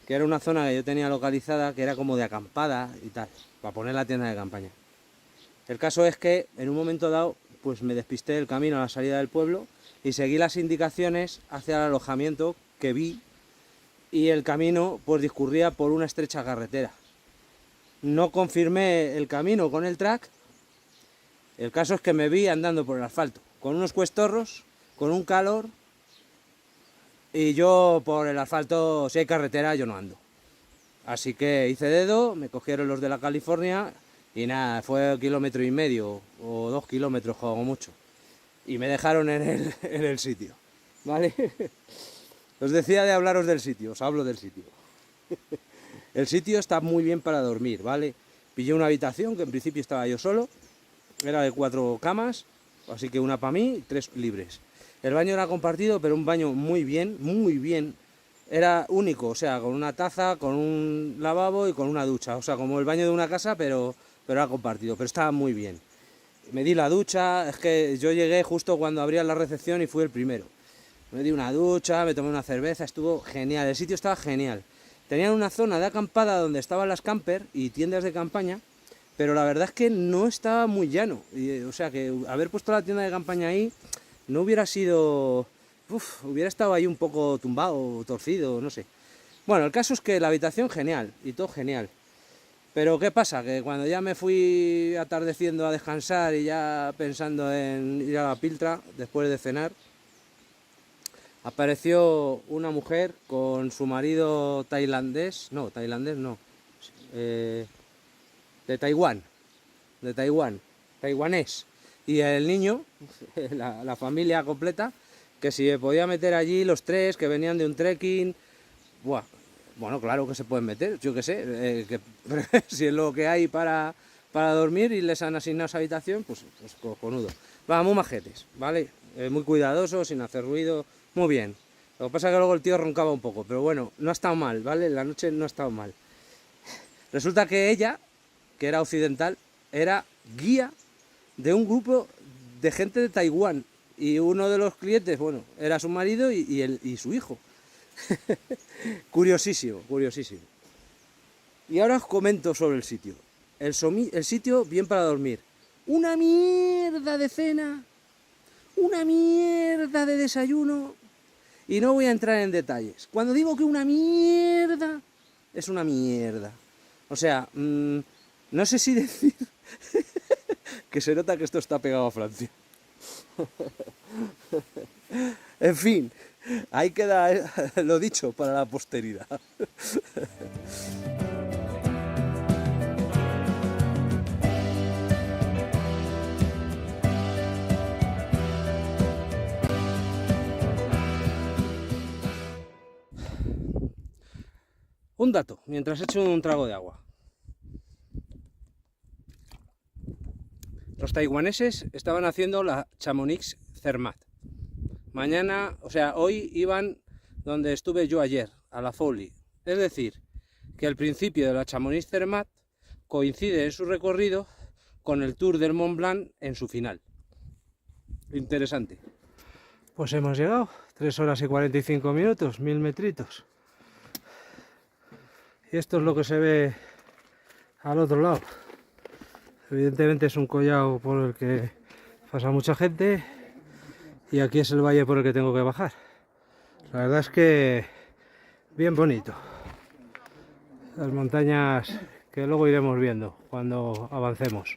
que era una zona que yo tenía localizada, que era como de acampada y tal, para poner la tienda de campaña. El caso es que en un momento dado, pues me despisté del camino a la salida del pueblo y seguí las indicaciones hacia el alojamiento que vi, y el camino pues discurría por una estrecha carretera. No confirmé el camino con el track. El caso es que me vi andando por el asfalto, con unos cuestorros, con un calor, y yo por el asfalto, si hay carretera, yo no ando. Así que hice dedo, me cogieron los de la California, y nada, fue 1,5 kilómetros o 2 kilómetros como mucho. Y me dejaron en el sitio, ¿vale? Os decía de hablaros del sitio, os hablo del sitio. El sitio está muy bien para dormir, ¿vale? Pillé una habitación, que en principio estaba yo solo, era de 4 camas, así que una para mí y 3 libres. El baño era compartido, pero un baño muy bien. Era único, o sea, con una taza, con un lavabo y con una ducha. O sea, como el baño de una casa, pero era compartido, pero estaba muy bien. Me di la ducha, es que yo llegué justo cuando abría la recepción y fui el primero. Me di una ducha, me tomé una cerveza, estuvo genial, el sitio estaba genial. Tenían una zona de acampada donde estaban las camper y tiendas de campaña, pero la verdad es que no estaba muy llano. O sea, que haber puesto la tienda de campaña ahí no hubiera sido... hubiera estado ahí un poco tumbado, torcido, no sé. Bueno, el caso es que la habitación genial, y todo genial. Pero ¿qué pasa? Que cuando ya me fui atardeciendo a descansar y ya pensando en ir a la Piltra, después de cenar, apareció una mujer con su marido tailandés, de Taiwán, taiwanés, y el niño, la familia completa, que si me podía meter allí los tres, que venían de un trekking. Buah, bueno, claro que se pueden meter, yo qué sé, si es lo que hay para dormir y les han asignado esa habitación, pues cojonudo. Va, muy majetes, ¿vale? Muy cuidadosos, sin hacer ruido, muy bien. Lo que pasa es que luego el tío roncaba un poco, pero bueno, no ha estado mal, ¿vale? La noche no ha estado mal. Resulta que ella, que era occidental, era guía de un grupo de gente de Taiwán, y uno de los clientes, bueno, era su marido y su hijo. Curiosísimo. Y ahora os comento sobre el sitio. El sitio bien para dormir. Una mierda de cena, una mierda de desayuno, y no voy a entrar en detalles. Cuando digo que una mierda, es una mierda. O sea, no sé si decir que se nota que esto está pegado a Francia. En fin, ahí queda lo dicho para la posteridad. Un dato, mientras echo un trago de agua. Los taiwaneses estaban haciendo la Chamonix Zermatt. Mañana, o sea, hoy iban donde estuve yo ayer, a la Folly. Es decir, que el principio de la Chamonix Zermatt coincide en su recorrido con el Tour del Mont Blanc en su final. Interesante. Pues hemos llegado, 3 horas y 45 minutos, 1000 metritos. Y esto es lo que se ve al otro lado. Evidentemente es un collado por el que pasa mucha gente y aquí es el valle por el que tengo que bajar. La verdad es que bien bonito. Las montañas que luego iremos viendo cuando avancemos.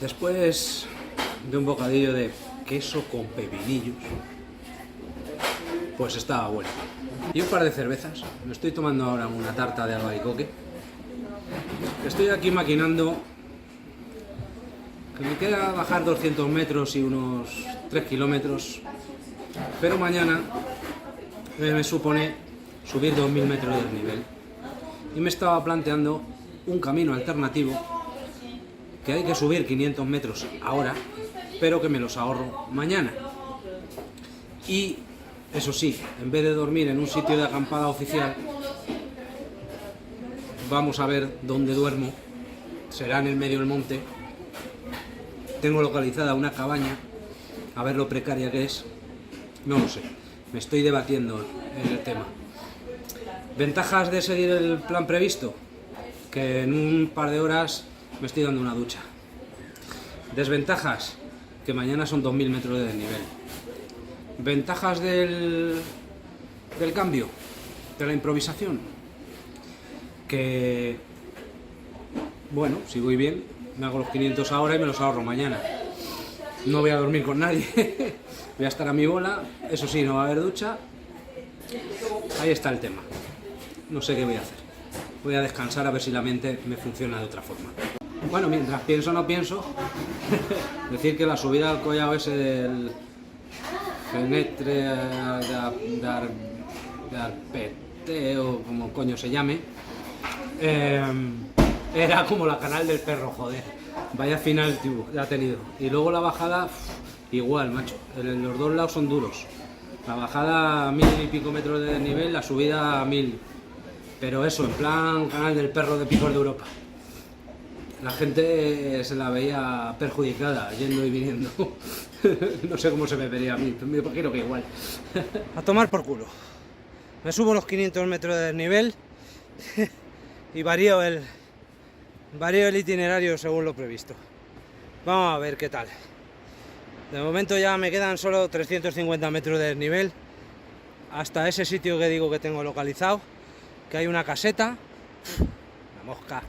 Después de un bocadillo de queso con pepinillos, pues estaba bueno. Y un par de cervezas. Me estoy tomando ahora una tarta de albaricoque. Estoy aquí maquinando que me queda bajar 200 metros y unos 3 kilómetros, pero mañana me supone subir 2000 metros de desnivel. Y me estaba planteando un camino alternativo que hay que subir 500 metros ahora, pero que me los ahorro mañana. Y eso sí, en vez de dormir en un sitio de acampada oficial, vamos a ver dónde duermo. Será en el medio del monte. Tengo localizada una cabaña, a ver lo precaria que es. No lo sé, me estoy debatiendo en el tema. ¿Ventajas de seguir el plan previsto? Que en un par de horas me estoy dando una ducha. Desventajas, que mañana son 2000 metros de desnivel. Ventajas del cambio, de la improvisación, que bueno, si voy bien, me hago los 500 ahora y me los ahorro mañana. No voy a dormir con nadie, voy a estar a mi bola, eso sí, no va a haber ducha. Ahí está el tema. No sé qué voy a hacer. Voy a descansar a ver si la mente me funciona de otra forma. Bueno, mientras pienso no pienso, decir que la subida al collado ese del Fenetre de Arpete o como coño se llame, era como la canal del perro, joder. Vaya final, tío, ya ha tenido. Y luego la bajada, igual, macho. Los dos lados son duros. La bajada a 1000 y pico metros de desnivel, la subida a 1000. Pero eso, en plan canal del perro de Picos de Europa. La gente se la veía perjudicada, yendo y viniendo. No sé cómo se me vería a mí, me imagino que igual. A tomar por culo. Me subo los 500 metros de desnivel y varío el itinerario según lo previsto. Vamos a ver qué tal. De momento ya me quedan solo 350 metros de desnivel hasta ese sitio que digo que tengo localizado, que hay una caseta, una mosca,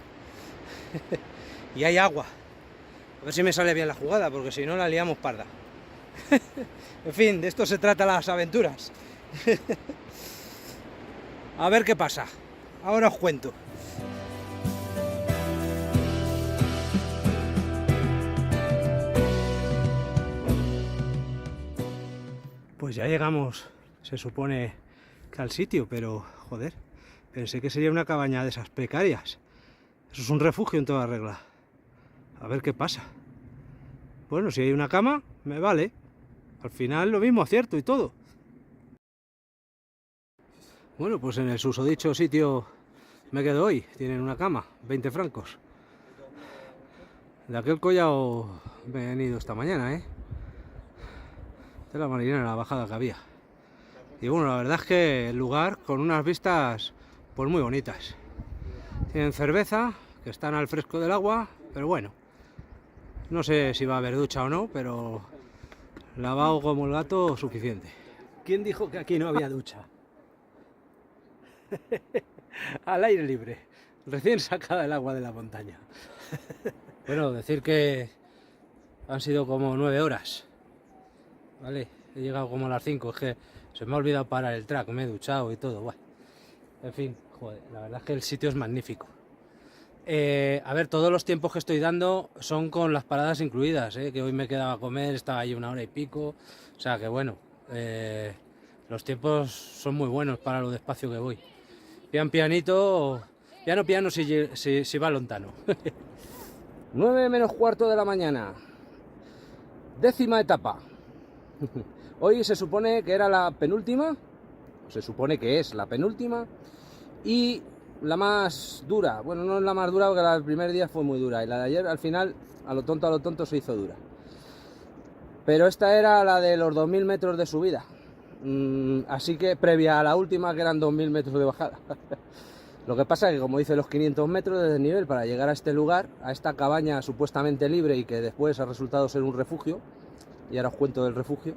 y hay agua. A ver si me sale bien la jugada, porque si no la liamos parda. En fin, de esto se trata las aventuras. A ver qué pasa. Ahora os cuento. Pues ya llegamos, se supone que al sitio, pero joder, pensé que sería una cabaña de esas precarias. Eso es un refugio en toda regla. A ver qué pasa. Bueno, si hay una cama, me vale. Al final lo mismo, acierto y todo. Bueno, pues en el susodicho sitio me quedo hoy. Tienen una cama, 20 francos. De aquel collao me he venido esta mañana, de la marinera, la bajada que había. Y bueno, la verdad es que el lugar con unas vistas pues muy bonitas. Tienen cerveza, que están al fresco del agua, pero bueno, no sé si va a haber ducha o no, pero lavado como el gato, suficiente. ¿Quién dijo que aquí no había ducha? Al aire libre, recién sacada el agua de la montaña. Bueno, decir que han sido como 9 horas, ¿vale? He llegado como a las 5, es que se me ha olvidado parar el track, me he duchado y todo, bueno. En fin, joder, la verdad es que el sitio es magnífico. A ver, todos los tiempos que estoy dando son con las paradas incluidas, que hoy me quedaba a comer, estaba ahí 1 hora y pico, o sea que bueno, los tiempos son muy buenos para lo despacio que voy. Pian pianito, piano si va lontano. 9 menos cuarto de la mañana, 10ª etapa. Hoy se supone que era la penúltima, se supone que es la penúltima y la más dura. Bueno, no es la más dura porque la del primer día fue muy dura y la de ayer al final a lo tonto se hizo dura. Pero esta era la de los 2000 metros de subida, así que previa a la última que eran 2000 metros de bajada. Lo que pasa es que, como dice, los 500 metros de desnivel para llegar a este lugar, a esta cabaña supuestamente libre y que después ha resultado ser un refugio, y ahora os cuento del refugio,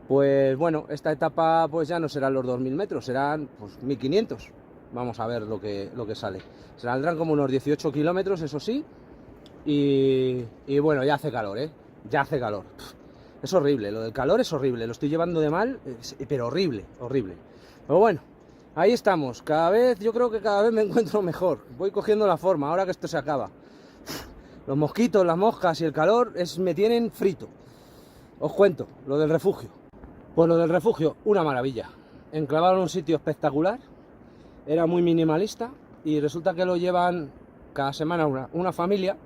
pues bueno, esta etapa pues ya no serán los 2000 metros, serán pues 1500. Vamos a ver lo que sale. Saldrán como unos 18 kilómetros, eso sí, y bueno, ya hace calor, ya hace calor. Es horrible, lo del calor es horrible, lo estoy llevando de mal, pero horrible, horrible. Pero bueno, ahí estamos, yo creo que cada vez me encuentro mejor, voy cogiendo la forma, ahora que esto se acaba. Los mosquitos, las moscas y el calor me tienen frito. Os cuento, lo del refugio. Pues lo del refugio, una maravilla. Enclavado en un sitio espectacular, era muy minimalista y resulta que lo llevan cada semana una familia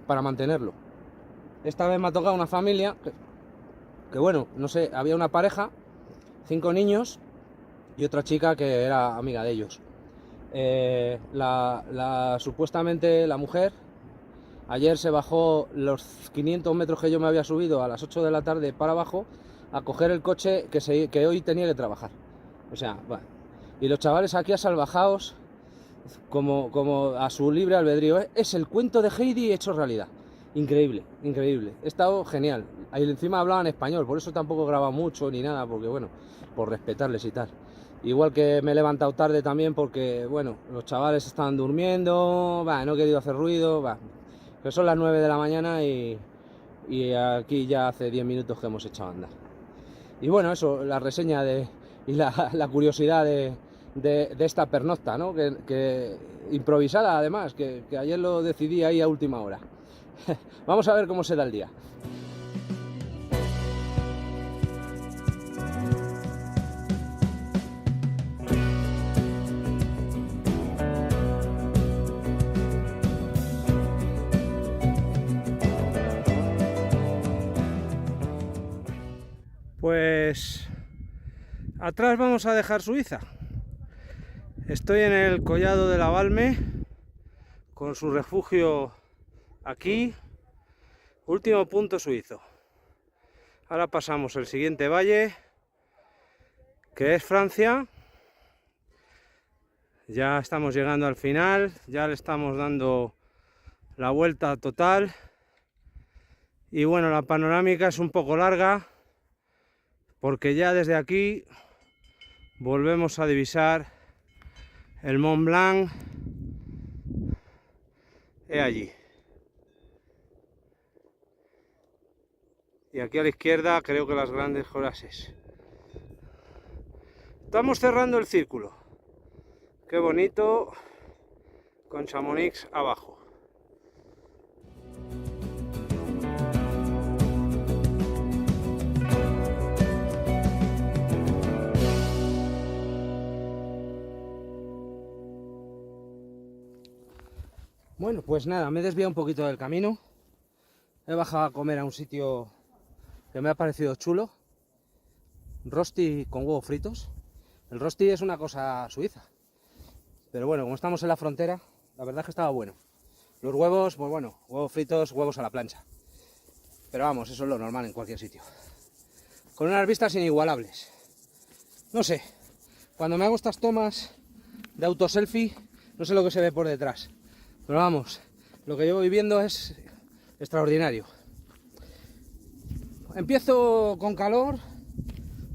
para mantenerlo. Esta vez me ha tocado una familia que bueno, no sé, había una pareja, 5 niños y otra chica que era amiga de ellos. Supuestamente la mujer ayer se bajó los 500 metros que yo me había subido a las 8 de la tarde para abajo a coger el coche que hoy tenía que trabajar. O sea, bueno. Y los chavales aquí asalvajados como a su libre albedrío. Es el cuento de Heidi hecho realidad. Increíble, increíble. He estado genial. Ahí encima hablaban español, por eso tampoco graba mucho ni nada, porque bueno, por respetarles y tal. Igual que me he levantado tarde también porque, bueno, los chavales estaban durmiendo, no he querido hacer ruido, que son las 9 de la mañana y aquí ya hace 10 minutos que hemos echado a andar. Y bueno, eso, la reseña y la curiosidad de esta pernocta, ¿no? Que improvisada además, que ayer lo decidí ahí a última hora. Vamos a ver cómo se da el día. Pues atrás vamos a dejar Suiza. Estoy en el Collado de la Balme con su refugio aquí, último punto suizo. Ahora pasamos el siguiente valle, que es Francia. Ya estamos llegando al final, ya le estamos dando la vuelta total. Y bueno, la panorámica es un poco larga, porque ya desde aquí volvemos a divisar el Mont Blanc. He allí. Y aquí a la izquierda creo que las grandes Jorasses. Estamos cerrando el círculo. Qué bonito, con Chamonix abajo. Bueno, pues nada, me he desviado un poquito del camino. He bajado a comer a un sitio que me ha parecido chulo. Rosti con huevos fritos. El rosti es una cosa suiza. Pero bueno, como estamos en la frontera, la verdad es que estaba bueno. Los huevos, pues bueno, huevos fritos, huevos a la plancha. Pero vamos, eso es lo normal en cualquier sitio. Con unas vistas inigualables. No sé, cuando me hago estas tomas de autoselfie, no sé lo que se ve por detrás. Pero vamos, lo que llevo viviendo es extraordinario. Empiezo con calor,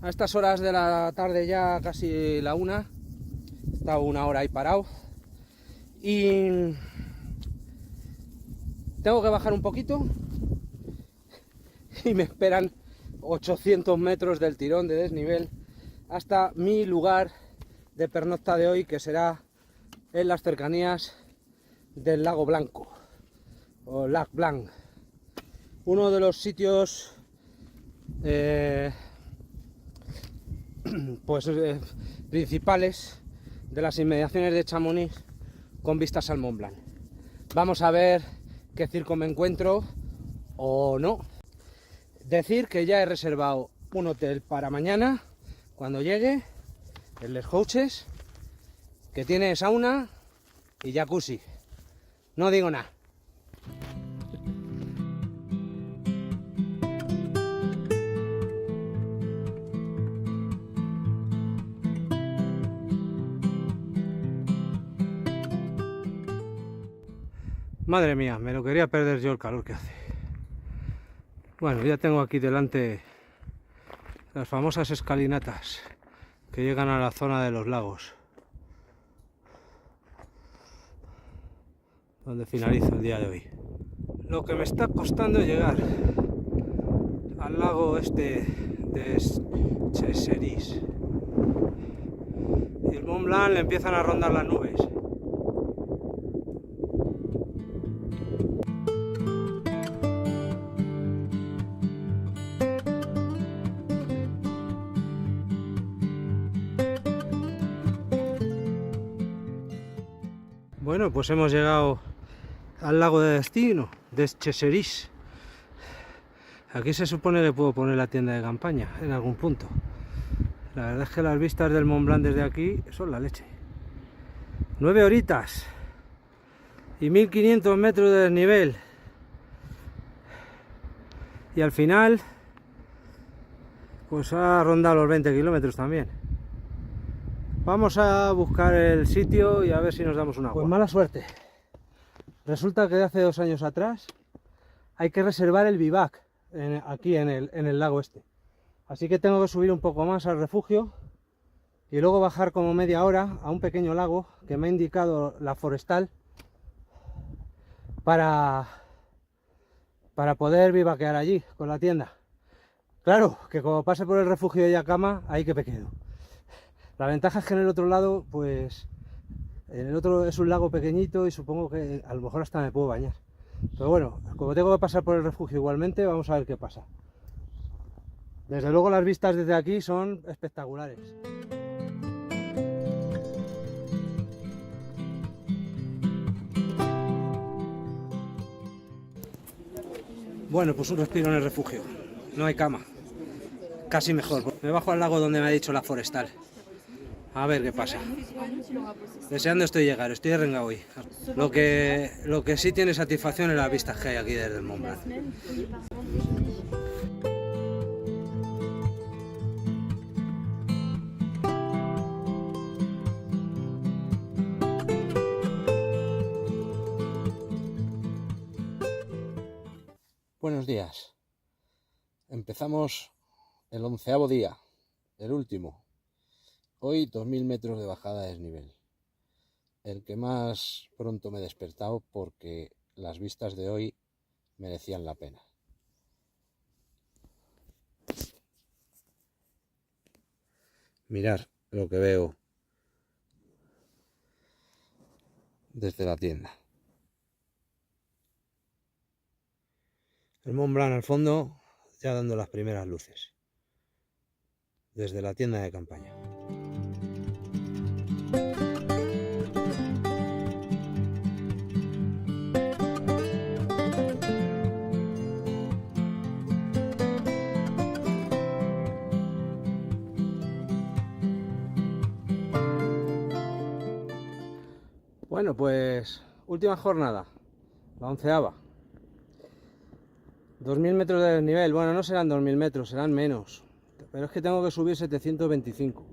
a estas horas de la tarde ya casi la 1, he estado 1 hora ahí parado y tengo que bajar un poquito y me esperan 800 metros del tirón de desnivel hasta mi lugar de pernocta de hoy, que será en las cercanías del Lago Blanco o Lac Blanc, uno de los sitios principales de las inmediaciones de Chamonix con vistas al Mont Blanc. Vamos a ver qué circo me encuentro o no. Decir que ya he reservado un hotel para mañana cuando llegue, el Les Houses, que tiene sauna y jacuzzi. No digo nada. Madre mía, me lo quería perder yo el calor que hace. Bueno, ya tengo aquí delante las famosas escalinatas que llegan a la zona de los lagos, donde finalizo el día de hoy. Lo que me está costando llegar al lago este de Cheseris. Y el Mont Blanc le empiezan a rondar las nubes. Bueno, pues hemos llegado al lago de destino, de Cheseris. Aquí se supone que puedo poner la tienda de campaña en algún punto. La verdad es que las vistas del Mont Blanc desde aquí son la leche. 9 horitas y 1500 metros de desnivel. Y al final, pues ha rondado los 20 kilómetros también. Vamos a buscar el sitio y a ver si nos damos una agua. Pues mala suerte. Resulta que de hace 2 años atrás hay que reservar el bivac aquí en el lago este. Así que tengo que subir un poco más al refugio y luego bajar como media hora a un pequeño lago que me ha indicado la forestal para poder bivaquear allí con la tienda. Claro, que como pase por el refugio de Yakama, ahí que me quedo. La ventaja es que en el otro lado, pues, en el otro es un lago pequeñito y supongo que a lo mejor hasta me puedo bañar. Pero bueno, como tengo que pasar por el refugio igualmente, vamos a ver qué pasa. Desde luego las vistas desde aquí son espectaculares. Bueno, pues un respiro en el refugio. No hay cama. Casi mejor. Me bajo al lago donde me ha dicho la forestal. A ver qué pasa. Deseando estoy llegar, estoy de renga hoy. Lo que sí tiene satisfacción es las vistas que hay aquí desde el Mont Blanc. Buenos días. Empezamos el 11º día, el último. Hoy 2000 metros de bajada de desnivel. El que más pronto me he despertado porque las vistas de hoy merecían la pena. Mirar lo que veo desde la tienda. El Mont Blanc al fondo, ya dando las primeras luces. Desde la tienda de campaña. Bueno, pues última jornada, la 11ª. 2000 metros de desnivel, bueno, no serán 2000 metros, serán menos, pero es que tengo que subir 725.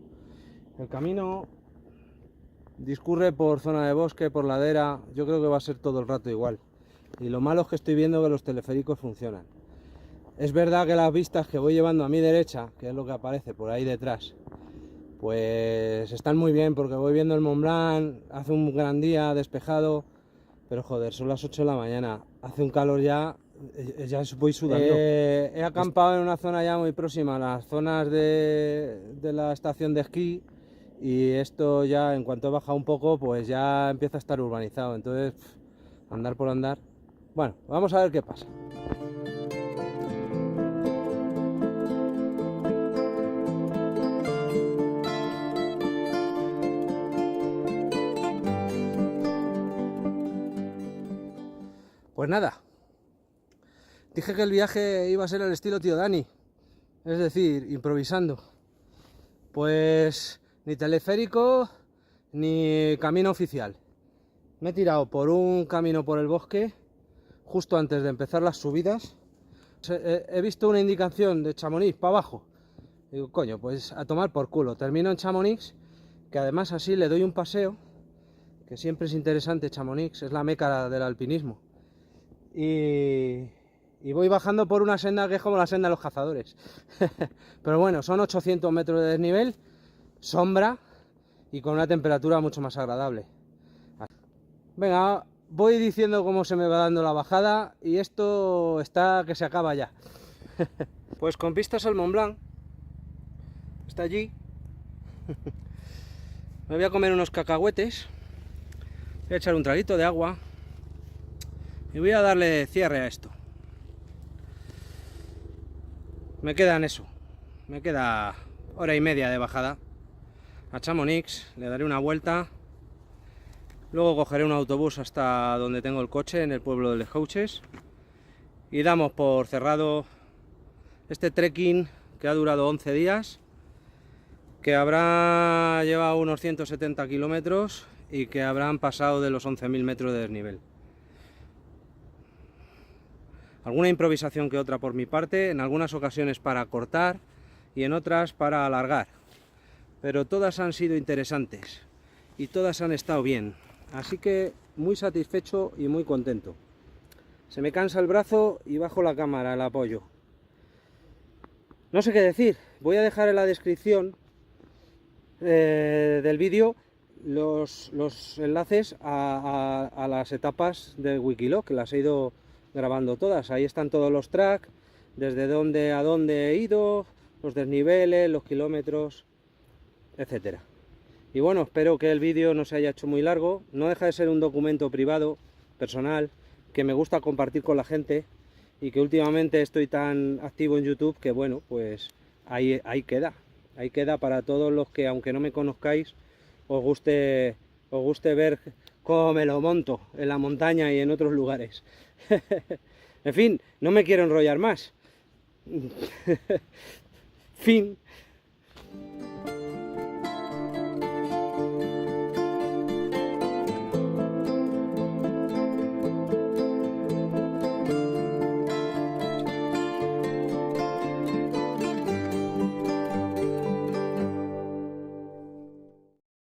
El camino discurre por zona de bosque, por ladera, yo creo que va a ser todo el rato igual. Y lo malo es que estoy viendo que los teleféricos funcionan. Es verdad que las vistas que voy llevando a mi derecha, que es lo que aparece por ahí detrás, pues están muy bien porque voy viendo el Mont Blanc, hace un gran día, despejado, pero joder, son las 8 de la mañana. hace un calor ya voy sudando. He acampado en una zona ya muy próxima a las zonas de la estación de esquí, y esto ya, en cuanto he bajado un poco, pues ya empieza a estar urbanizado, entonces andar por andar. Bueno, vamos a ver qué pasa. Pues nada, dije que el viaje iba a ser al estilo tío Dani, es decir, improvisando. Pues ni teleférico ni camino oficial. Me he tirado por un camino por el bosque justo antes de empezar las subidas. He visto una indicación de Chamonix para abajo. Digo, coño, pues a tomar por culo. Termino en Chamonix, que además así le doy un paseo, que siempre es interesante. Chamonix es la meca del alpinismo. Y voy bajando por una senda que es como la senda de los cazadores. Pero bueno, son 800 metros de desnivel, sombra y con una temperatura mucho más agradable. Venga, voy diciendo cómo se me va dando la bajada, y esto está que se acaba ya. Pues con vistas al Mont Blanc, está allí. Me voy a comer unos cacahuetes, voy a echar un traguito de agua y voy a darle cierre a esto. Me quedan me queda hora y media de bajada a Chamonix. Le daré una vuelta, luego cogeré un autobús hasta donde tengo el coche, en el pueblo de Les Couches, y damos por cerrado este trekking que ha durado 11 días, que habrá llevado unos 170 kilómetros y que habrán pasado de los 11.000 metros de desnivel. Alguna improvisación que otra por mi parte, en algunas ocasiones para cortar y en otras para alargar, pero todas han sido interesantes y todas han estado bien, así que muy satisfecho y muy contento. Se me cansa el brazo y bajo la cámara, el apoyo. No sé qué decir, voy a dejar en la descripción del vídeo los enlaces a las etapas del Wikiloc, que las he ido grabando todas. Ahí están todos los tracks, desde dónde a dónde he ido, los desniveles, los kilómetros, etcétera. Y bueno, espero que el vídeo no se haya hecho muy largo. No deja de ser un documento privado, personal, que me gusta compartir con la gente, y que últimamente estoy tan activo en YouTube que bueno, pues ahí queda para todos los que, aunque no me conozcáis, os guste ver cómo me lo monto en la montaña y en otros lugares. En fin, no me quiero enrollar más. Fin.